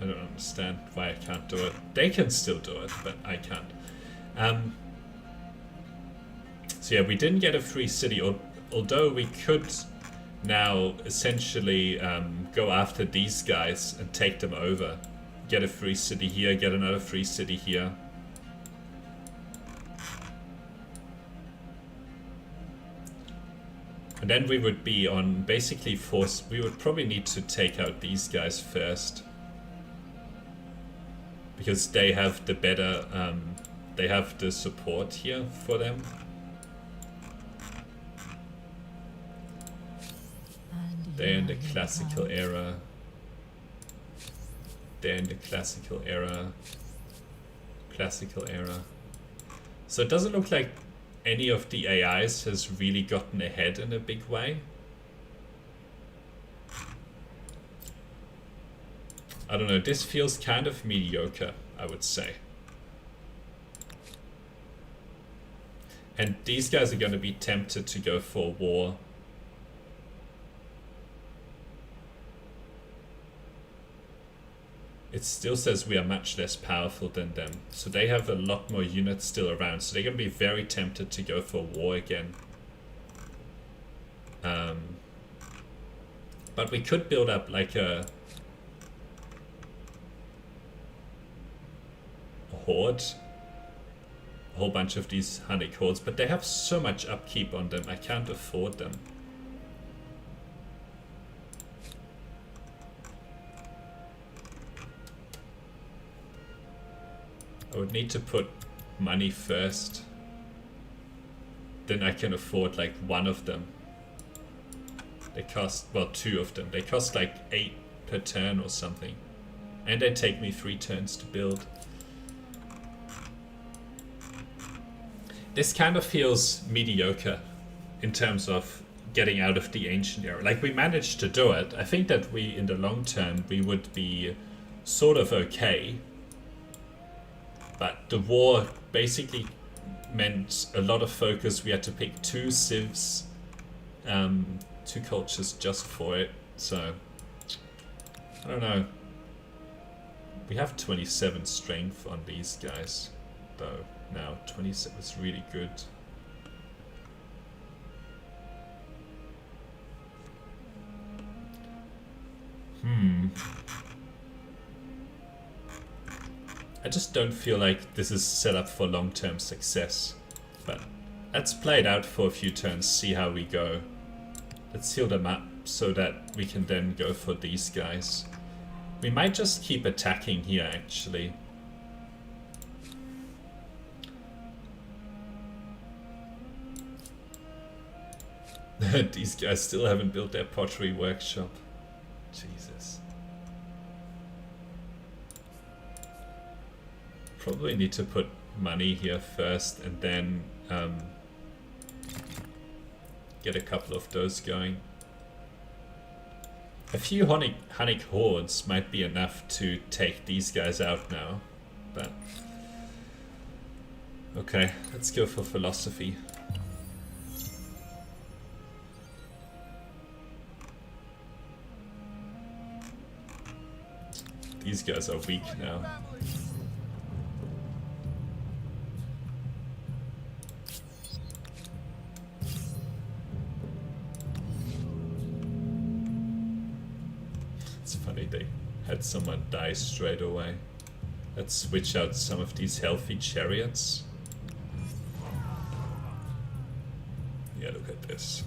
I don't understand why I can't do it. They can still do it, but I can't. So yeah, we didn't get a free city, although we could now essentially go after these guys and take them over. Get a free city here, get another free city here. And then we would be on basically force. We would probably need to take out these guys first. Because they have the better, they have the support here for them. They're in the classical era. They're in the classical era. Classical era. So it doesn't look like any of the AIs has really gotten ahead in a big way. I don't know, this feels kind of mediocre, I would say. And these guys are going to be tempted to go for war. It still says we are much less powerful than them. So they have a lot more units still around. So they're going to be very tempted to go for war again. But we could build up like a horde, a whole bunch of these Hunnic hordes, but they have so much upkeep on them, I can't afford them. I would need to put money first, then I can afford like one of them. They cost, well, 2 of them, they cost like 8 per turn or something, and they take me 3 turns to build. This kind of feels mediocre in terms of getting out of the ancient era. Like, we managed to do it. I think that we, in the long term, we would be sort of okay. But the war basically meant a lot of focus. We had to pick 2 civs, 2 cultures just for it. So, I don't know. We have 27 strength on these guys, though. Now 27 is really good. I just don't feel like this is set up for long-term success. But let's play it out for a few turns, see how we go. Let's seal them up so that we can then go for these guys. We might just keep attacking here, actually. These guys still haven't built their pottery workshop. Jesus. Probably need to put money here first and then get a couple of those going. A few Hunnic hordes might be enough to take these guys out now, but okay, let's go for philosophy. These guys are weak now. funny they had someone die straight away. Let's switch out some of these healthy chariots. Yeah, look at this.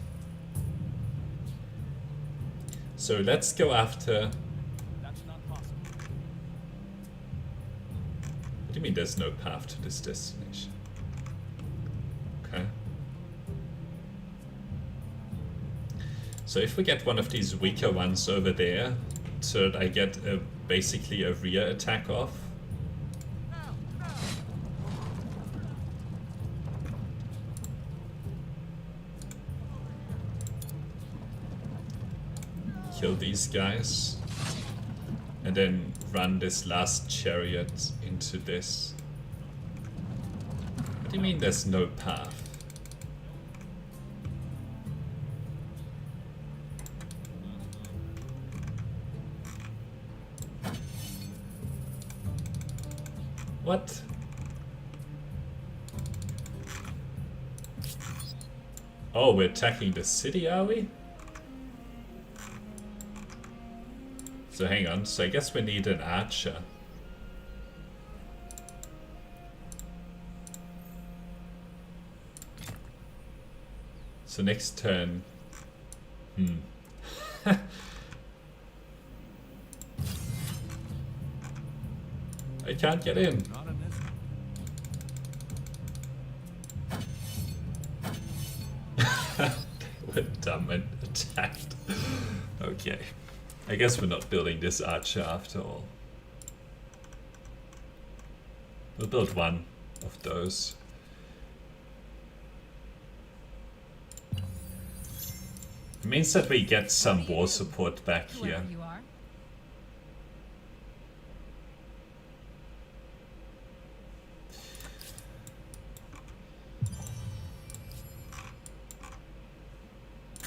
So let's go after... That's not possible. What do you mean there's no path to this destination? Okay. So if we get one of these weaker ones over there, so that I get basically a rear attack off. Kill these guys. And then run this last chariot into this. What do you mean there's no path? What? Oh, we're attacking the city, are we? So hang on, so I guess we need an archer. So next turn... I can't get in. Not in this one. We're dumb and attacked. Okay. I guess we're not building this archer after all. We'll build one of those. It means that we get some war support back here. Whoever you are.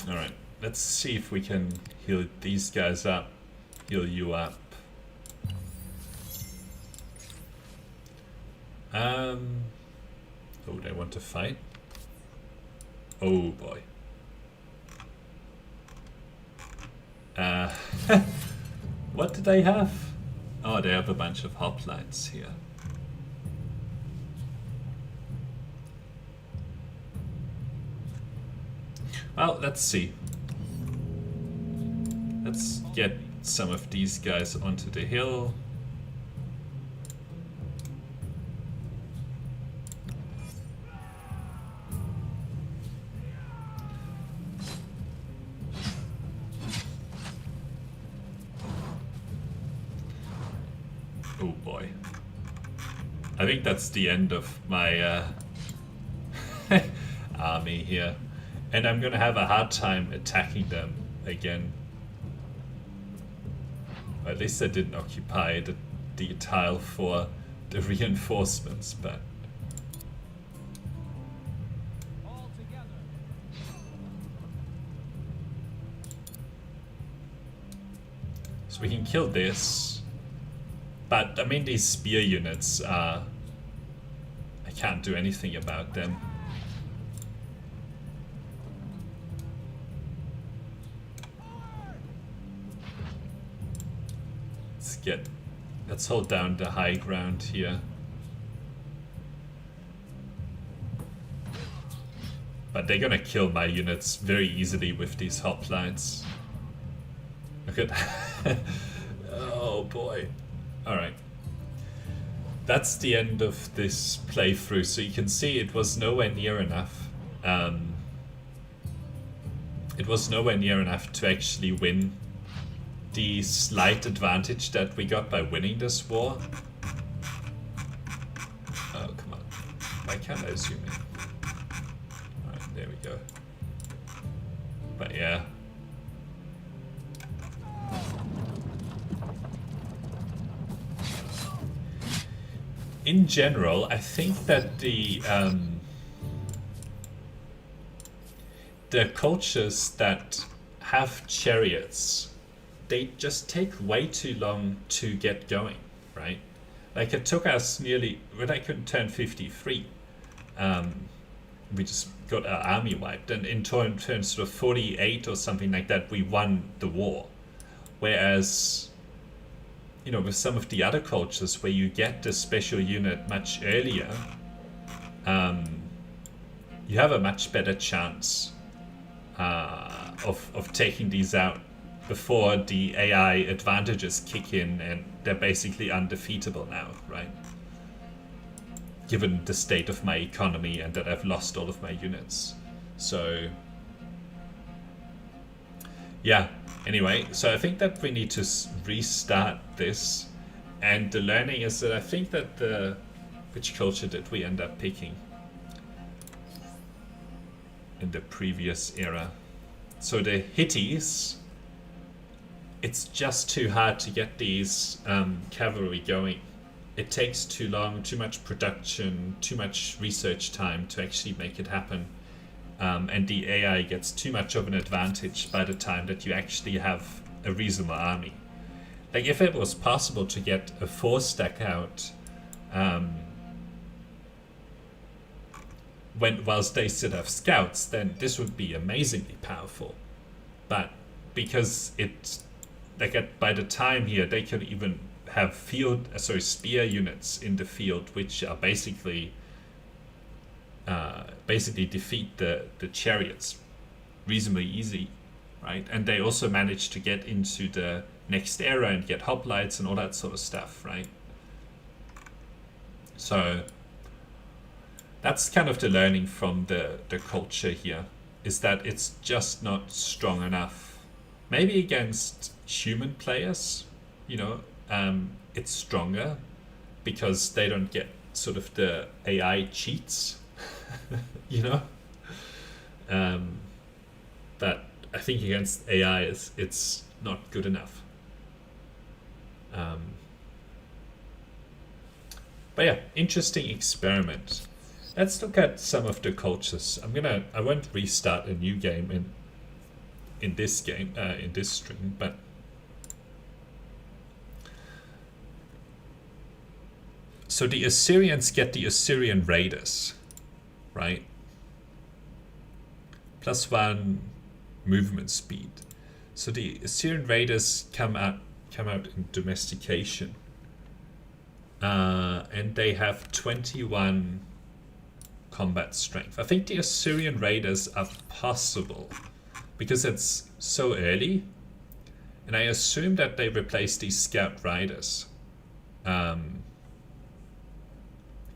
Alright, let's see if we can heal these guys up, heal you up. Oh, they want to fight? Oh boy. What do they have? Oh, they have a bunch of hoplites here. Well, let's see. Let's get some of these guys onto the hill. Oh boy. I think that's the end of my army here. And I'm gonna have a hard time attacking them again. Or at least I didn't occupy the tile for the reinforcements, but... All together. So we can kill this. But, I mean, these spear units are... I can't do anything about them. Let's hold down the high ground here. But they're gonna kill my units very easily with these hoplites. Look at that. Oh boy. Alright. That's the end of this playthrough, so you can see it was nowhere near enough. It was nowhere near enough to actually win the slight advantage that we got by winning this war. Oh, come on. Why can't I zoom in? Alright, there we go. But yeah. In general, I think that the cultures that have chariots, they just take way too long to get going, right? Like it took us nearly, when I couldn't turn 53, we just got our army wiped, and in turn sort of 48 or something like that, we won the war. Whereas with some of the other cultures where you get the special unit much earlier, you have a much better chance of taking these out before the AI advantages kick in and they're basically undefeatable now, right? Given the state of my economy and that I've lost all of my units. So, yeah. Anyway, so I think that we need to restart this. And the learning is that I think that which culture did we end up picking in the previous era? So the Hittites, it's just too hard to get these cavalry going. It takes too long, too much production, too much research time to actually make it happen. And the AI gets too much of an advantage by the time that you actually have a reasonable army. Like if it was possible to get a 4-stack out whilst they still have scouts, then this would be amazingly powerful. But because it's like by the time here they can even have spear units in the field, which are basically defeat the chariots reasonably easy, right? And they also manage to get into the next era and get hoplites and all that sort of stuff, right? So that's kind of the learning from the culture here, is that it's just not strong enough. Maybe against human players, it's stronger because they don't get sort of the AI cheats, but I think against AI it's not good enough. But yeah, interesting experiment. Let's look at some of the cultures. I won't restart a new game in this game, in this stream, but so the Assyrians get the Assyrian raiders, right? +1 movement speed. So the Assyrian raiders come out in domestication, and they have 21 combat strength. I think the Assyrian raiders are possible because it's so early, and I assume that they replace these scout riders. The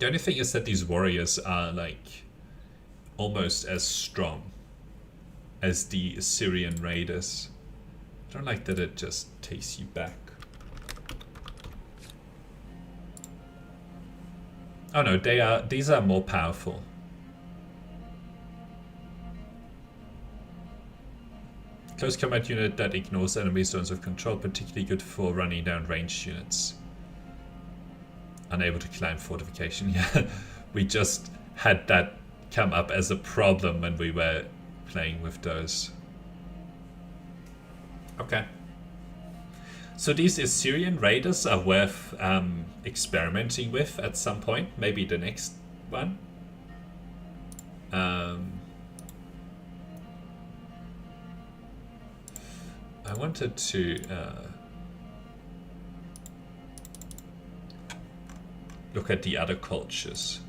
only thing is that these warriors are like almost as strong as the Assyrian raiders. I don't like that it just takes you back. Oh no, these are more powerful. Close combat unit that ignores enemy zones of control, particularly good for running down ranged units. Unable to climb fortification. Yeah, we just had that come up as a problem when we were playing with those. Okay. So these Assyrian raiders are worth experimenting with at some point. Maybe the next one. I wanted to look at the other cultures.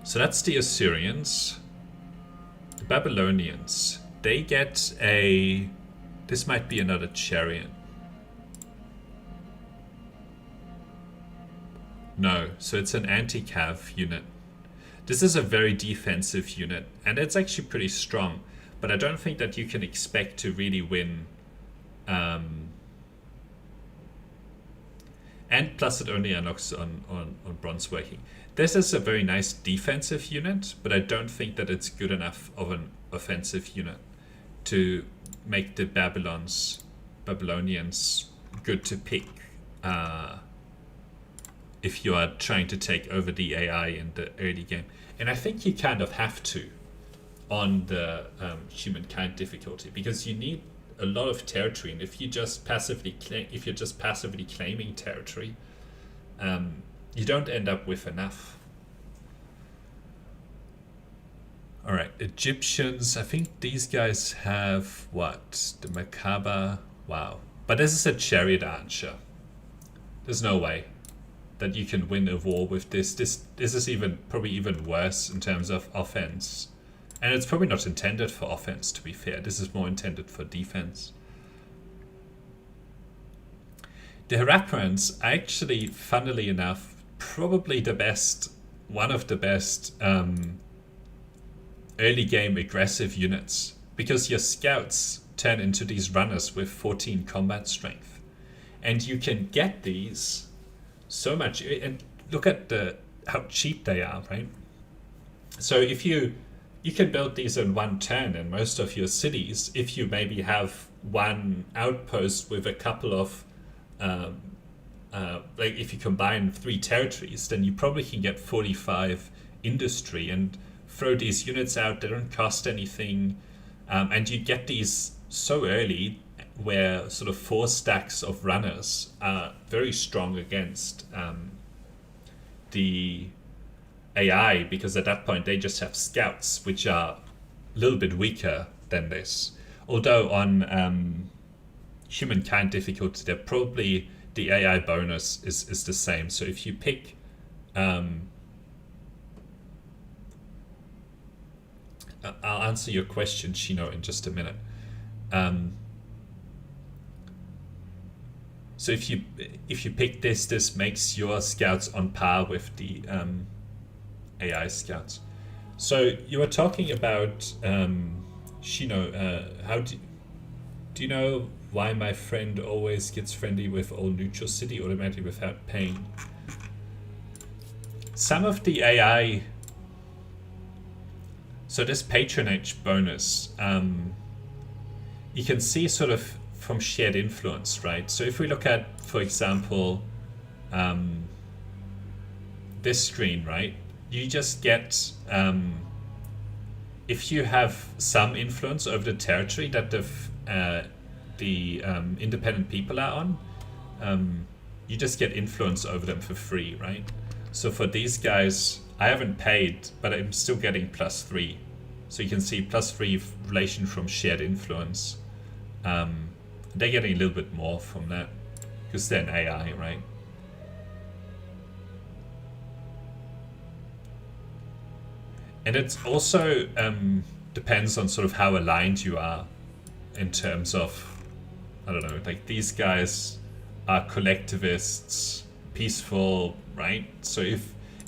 So that's the Assyrians. The Babylonians, they get a... This might be another chariot. No, so it's an anti-cav unit. This is a very defensive unit, and it's actually pretty strong, but I don't think that you can expect to really win. And plus it only unlocks on bronze working. This is a very nice defensive unit, but I don't think that it's good enough of an offensive unit to make the Babylonians good to pick if you are trying to take over the AI in the early game. And I think you kind of have to on the Humankind difficulty, because you need a lot of territory, and if you just passively claiming territory, you don't end up with enough. All right, Egyptians. I think these guys have what? The Macabre. Wow. But this is a chariot archer. There's no way that you can win a war with this. This is probably even worse in terms of offense. And it's probably not intended for offense, to be fair. This is more intended for defense. The Harappans are actually, funnily enough, probably one of the best early game aggressive units, because your scouts turn into these runners with 14 combat strength, and you can get these so much. And look at how cheap they are, right? So if you can build these in one turn in most of your cities, if you maybe have one outpost with a couple of like if you combine 3 territories, then you probably can get 45 industry and throw these units out. They don't cost anything, and you get these so early, where sort of 4 stacks of runners are very strong against the AI, because at that point they just have scouts, which are a little bit weaker than this. Although on Humankind difficulty, they're probably the AI bonus is the same. So if you pick I'll answer your question, Shino, in just a minute. So if you pick this makes your scouts on par with the AI scouts. So you were talking about Shino. How do you know why my friend always gets friendly with all neutral city automatically without paying? Some of the AI. So this patronage bonus, you can see sort of from shared influence, right? So if we look at, for example, this screen, right? You just get, if you have some influence over the territory that the independent people are on, you just get influence over them for free, right? So for these guys, I haven't paid, but I'm still getting +3. So you can see +3 relation from shared influence. They're getting a little bit more from that because they're an AI, right? And it also depends on sort of how aligned you are in terms of, I don't know, like these guys are collectivists, peaceful, right? So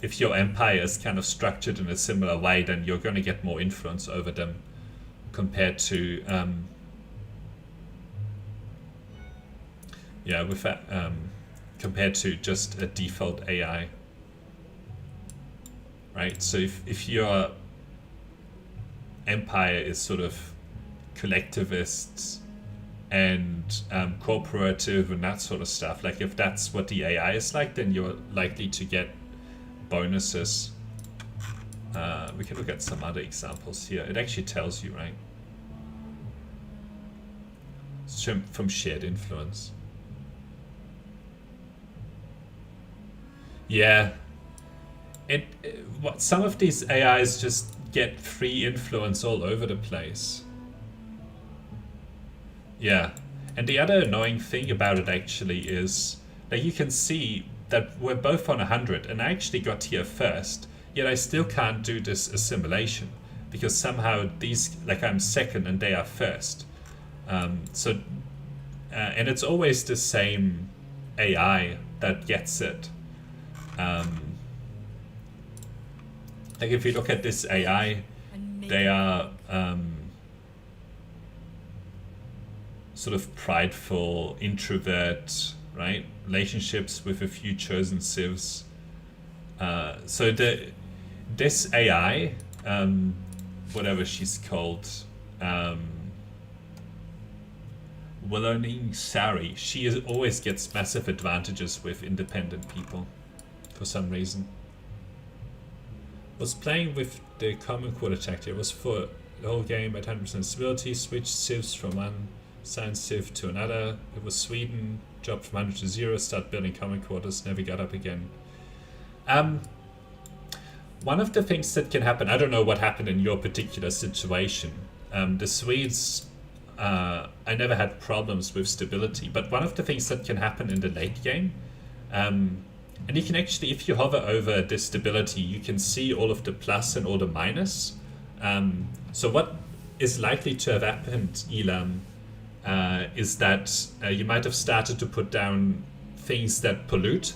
if your empire is kind of structured in a similar way, then you're going to get more influence over them compared to compared to just a default AI, right? So if your empire is sort of collectivist and cooperative and that sort of stuff, like if that's what the AI is like, then you're likely to get bonuses. We can look at some other examples here. It actually tells you, right? From shared influence. Yeah. Some of these AIs just get free influence all over the place. Yeah. And the other annoying thing about it actually is that you can see that we're both on 100 and I actually got here first, yet I still can't do this assimilation because somehow these, like I'm second and they are first. And it's always the same AI that gets it. Like if you look at this AI, they are sort of prideful, introvert, right? Relationships with a few chosen civs. So this AI, whatever she's called, Willowning Sari, she always gets massive advantages with independent people for some reason. Was playing with the common quarter tactic. It was for the whole game at 100% stability, switched civs from one science civ to another. It was Sweden, dropped from 100 to 0, start building common quarters, never got up again. one of the things that can happen, I don't know what happened in your particular situation. The Swedes, I never had problems with stability, but one of the things that can happen in the late game, and you can actually, if you hover over this stability, you can see all of the plus and all the minus. So what is likely to have happened, Elam, is that you might have started to put down things that pollute,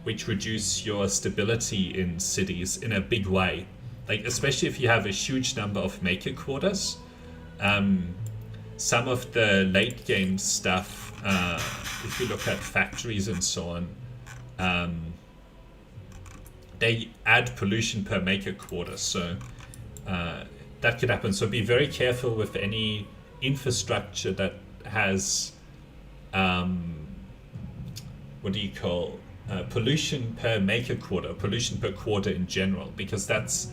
which reduce your stability in cities in a big way. Like, especially if you have a huge number of maker quarters. Some of the late game stuff, if you look at factories and so on, they add pollution per maker quarter, so that could happen. So be very careful with any infrastructure that has what do you call pollution per maker quarter, pollution per quarter in general, because that's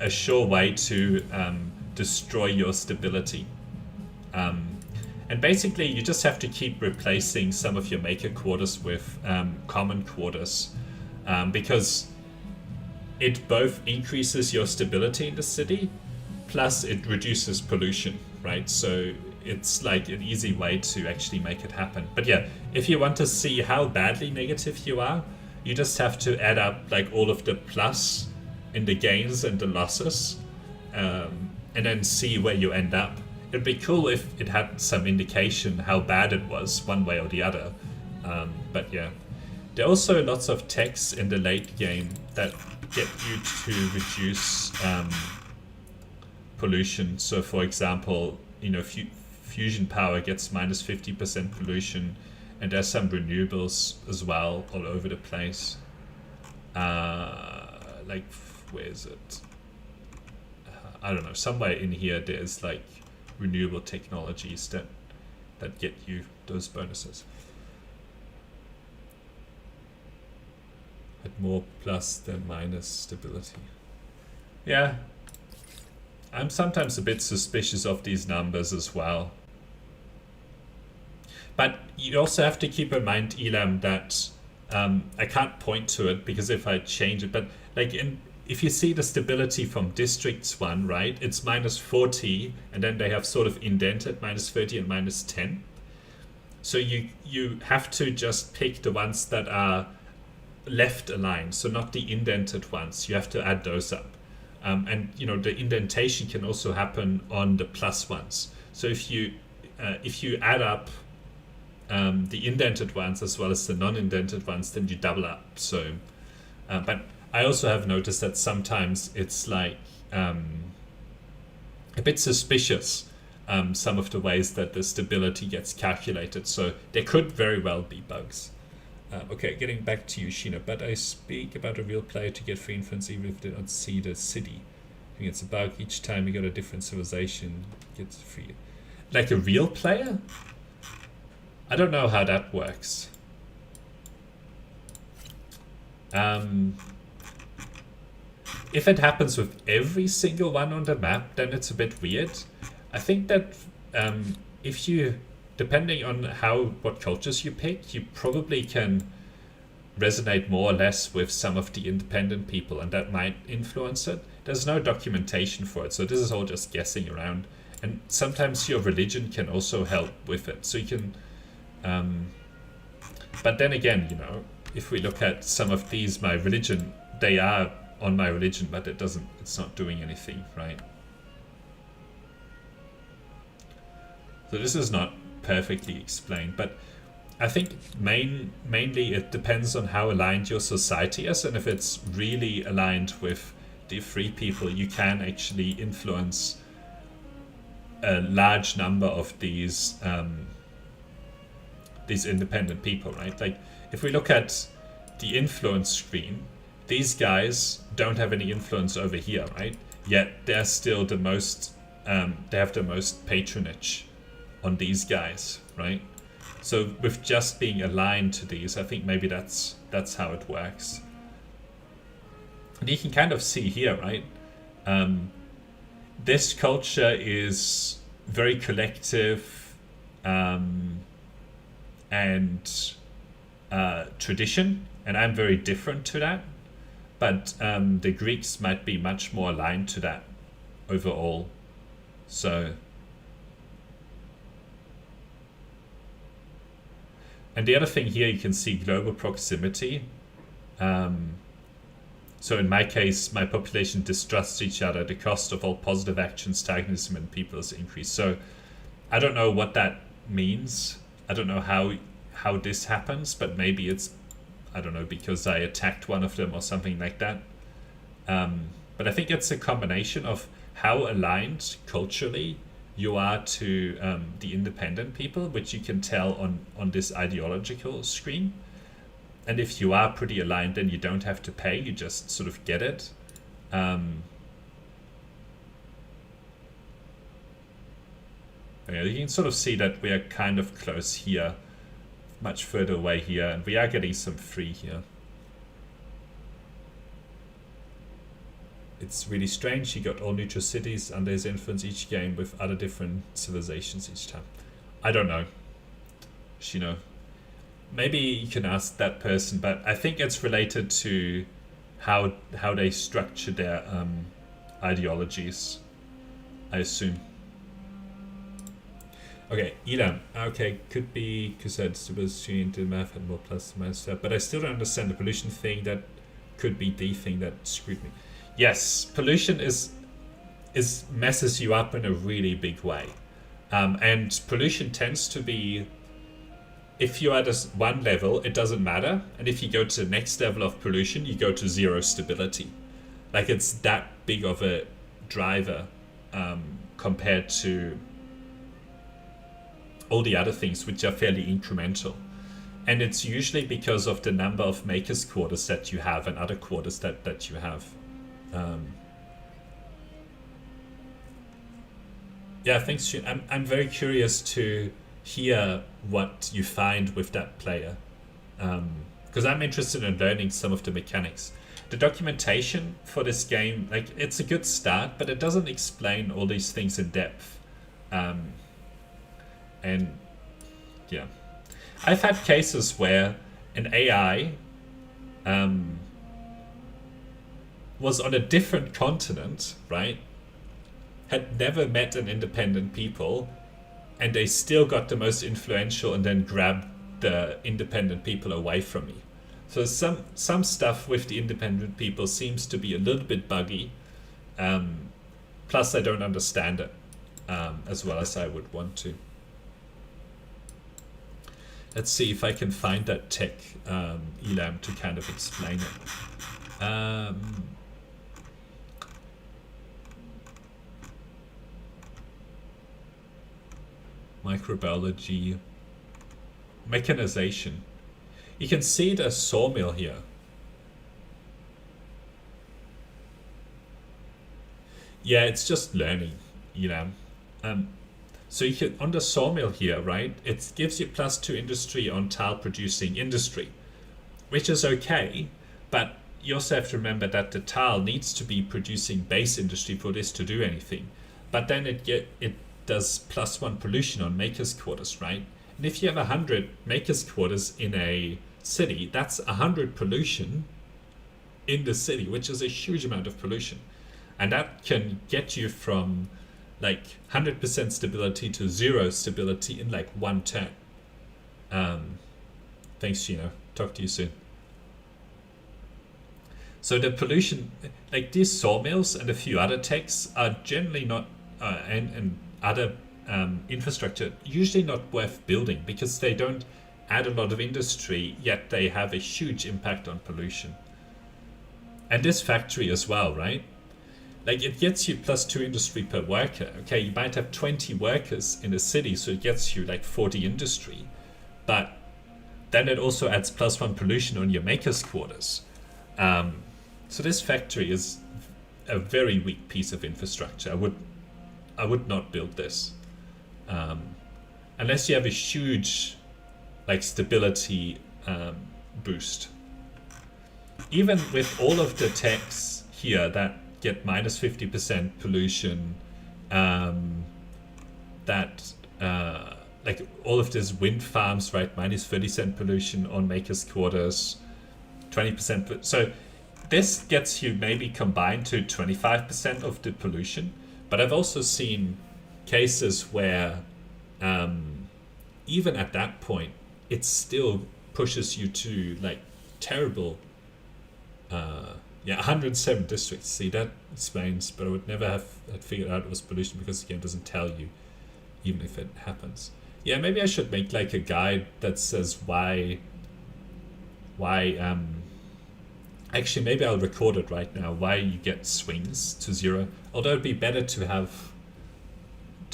a sure way to destroy your stability. And basically you just have to keep replacing some of your maker quarters with common quarters, because it both increases your stability in the city, plus it reduces pollution, right? So it's like an easy way to actually make it happen. But yeah, if you want to see how badly negative you are, you just have to add up like all of the plus in the gains and the losses, and then see where you end up. It'd be cool if it had some indication how bad it was one way or the other. But yeah, there are also lots of techs in the late game that get you to reduce pollution. So for example, you know, fusion power gets minus 50% pollution, and there's some renewables as well all over the place. Like, where is it? I don't know, somewhere in here there's like renewable technologies that get you those bonuses. At more plus than minus stability. Yeah, I'm sometimes a bit suspicious of these numbers as well. But you also have to keep in mind, Elam, that I can't point to it because if I change it, but like if you see the stability from districts 1, right, it's minus 40, and then they have sort of indented minus 30 and minus 10. So you have to just pick the ones that are left aligned, so not the indented ones. You have to add those up. And you know, the indentation can also happen on the plus ones. So if you add up the indented ones as well as the non-indented ones, then you double up. So, but I also have noticed that sometimes it's like a bit suspicious, some of the ways that the stability gets calculated. So there could very well be bugs. Okay, getting back to you, Sheena, but I speak about a real player to get free influence even if they don't see the city. I think it's a bug. Each time you got a different civilization, gets free. Like a real player? I don't know how that works. If it happens with every single one on the map, then it's a bit weird. I think that if you, depending on what cultures you pick, you probably can resonate more or less with some of the independent people, and that might influence it. There's no documentation for it, so this is all just guessing around. And sometimes your religion can also help with it. So you can, but then again, you know, if we look at some of these, my religion, they are on my religion, but it's not doing anything, right? So this is not perfectly explained, but I think mainly it depends on how aligned your society is, and if it's really aligned with the free people, you can actually influence a large number of these independent people, right? Like if we look at the influence screen, these guys don't have any influence over here, right? Yet they're still the most, they have the most patronage on these guys, right? So with just being aligned to these, I think maybe that's how it works. And you can kind of see here, right? This culture is very collective and tradition, and I'm very different to that. but the Greeks might be much more aligned to that overall. So, and the other thing here, you can see global proximity. So in my case, my population distrusts each other. The cost of all positive actions, stagnism, and people has increased. So I don't know what that means. I don't know how this happens, but maybe it's, I don't know, because I attacked one of them or something like that. But I think it's a combination of how aligned culturally you are to the independent people, which you can tell on this ideological screen. And if you are pretty aligned, then you don't have to pay, you just sort of get it. Yeah, you can sort of see that we are kind of close here, much further away here, and we are getting some free here. It's really strange. He got all neutral cities under his influence each game with other different civilizations each time. I don't know. You know, maybe you can ask that person, but I think it's related to how they structure their ideologies, I assume. Okay, Elam. Okay, could be because the student in math had more plus and minus stuff, but I still don't understand the pollution thing. That could be the thing that screwed me. Yes, pollution is messes you up in a really big way, and pollution tends to be, if you're at one level, it doesn't matter, and if you go to the next level of pollution, you go to zero stability. Like, it's that big of a driver compared to all the other things, which are fairly incremental. And it's usually because of the number of makers quarters that you have and other quarters that you have. Yeah, thanks. I'm very curious to hear what you find with that player, because I'm interested in learning some of the mechanics. The documentation for this game, like, it's a good start, but it doesn't explain all these things in depth. And yeah, I've had cases where an AI was on a different continent, right? Had never met an independent people, and they still got the most influential and then grabbed the independent people away from me. So some stuff with the independent people seems to be a little bit buggy. Plus, I don't understand it as well as I would want to. Let's see if I can find that tech Elam to kind of explain it. Microbiology, mechanization. You can see the sawmill here. Yeah, it's just learning, you know. So you can, on the sawmill here, right, it gives you +2 industry on tile producing industry, which is okay, but you also have to remember that the tile needs to be producing base industry for this to do anything. But then it does +1 pollution on makers quarters, right? And if you have 100 makers quarters in a city, that's 100 pollution in the city, which is a huge amount of pollution. And that can get you from like 100% stability to 0 stability in like one turn. Thanks, Gino. Talk to you soon. So the pollution, like these sawmills and a few other techs are generally not, and other infrastructure, usually not worth building because they don't add a lot of industry, yet they have a huge impact on pollution. And this factory as well, right? Like, it gets you +2 industry per worker. Okay, you might have 20 workers in a city, so it gets you like 40 industry. But then it also adds +1 pollution on your makers quarters. So this factory is a very weak piece of infrastructure. I would not build this. Unless you have a huge like stability boost. Even with all of the techs here that get -50% pollution, that like all of these wind farms, right, -30% pollution on makers quarters, 20%. So this gets you maybe combined to 25% of the pollution, but I've also seen cases where even at that point, it still pushes you to like terrible 107 districts. See, that explains, but I would never have figured out it was pollution because the game doesn't tell you even if it happens. Yeah, maybe I should make like a guide that says why actually maybe I'll record it right now, why you get swings to 0. Although it'd be better to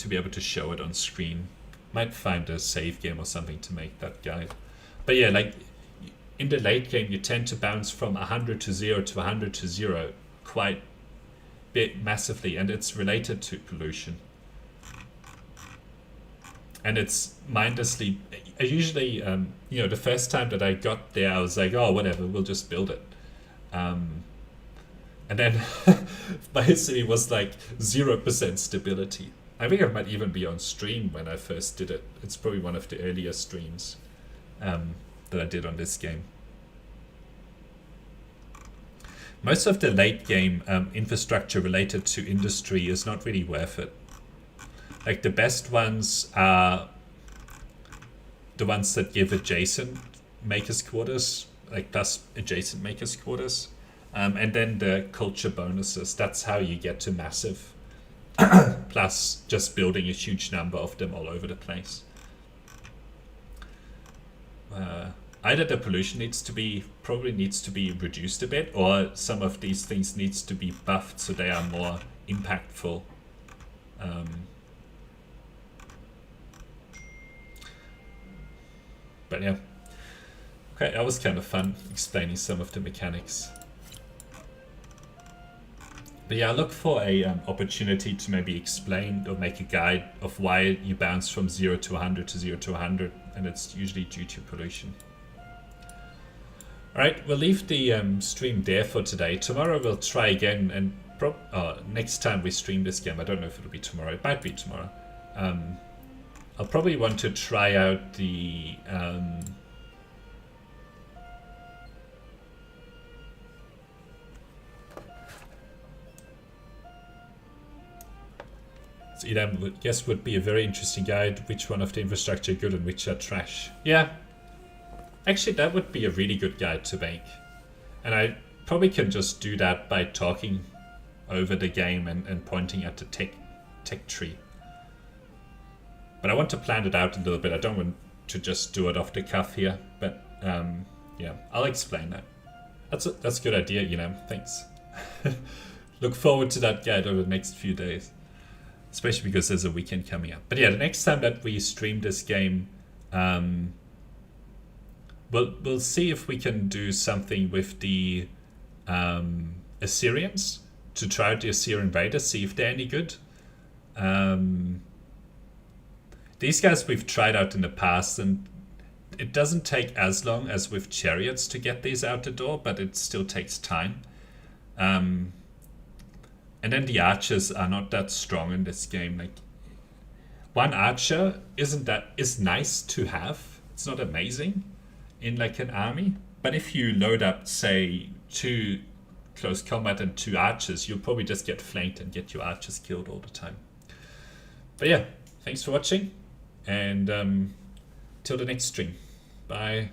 be able to show it on screen. Might find a save game or something to make that guide. But yeah, like in the late game you tend to bounce from 100 to 0 to 100 to 0 quite massively, and it's related to pollution. And it's mindlessly, usually, the first time that I got there, I was like, oh, whatever, we'll just build it. And then my history was like 0% stability. I think I might even be on stream when I first did it. It's probably one of the earlier streams that I did on this game. Most of the late game infrastructure related to industry is not really worth it. Like the best ones are the ones that give adjacent makers quarters, like plus adjacent makers quarters, and then the culture bonuses. That's how you get to massive, plus just building a huge number of them all over the place. Either the pollution probably needs to be reduced a bit, or some of these things needs to be buffed so they are more impactful. But yeah, okay, that was kind of fun explaining some of the mechanics. But yeah, I look for a opportunity to maybe explain or make a guide of why you bounce from 0 to 100 to 0 to 100, and it's usually due to pollution. Alright, we'll leave the stream there for today. Tomorrow we'll try again, and next time we stream this game, I don't know if it'll be tomorrow, it might be tomorrow. I'll probably want to try out the so Idam would guess would be a very interesting guide, which one of the infrastructure are good and which are trash. Yeah. Actually, that would be a really good guide to make. And I probably can just do that by talking over the game and pointing at the tech tree. But I want to plan it out a little bit. I don't want to just do it off the cuff here. But yeah, I'll explain that. That's a good idea, Thanks. Look forward to that guide over the next few days. Especially because there's a weekend coming up. But yeah, the next time that we stream this game, we'll see if we can do something with the Assyrians to try out the Assyrian Raiders, see if they're any good. These guys we've tried out in the past, and it doesn't take as long as with chariots to get these out the door, but it still takes time. And then the archers are not that strong in this game. Like, one archer is nice to have. It's not amazing in like an army, but if you load up, say, 2 close combat and 2 archers, you'll probably just get flanked and get your archers killed all the time. But yeah, thanks for watching, and till the next stream. Bye.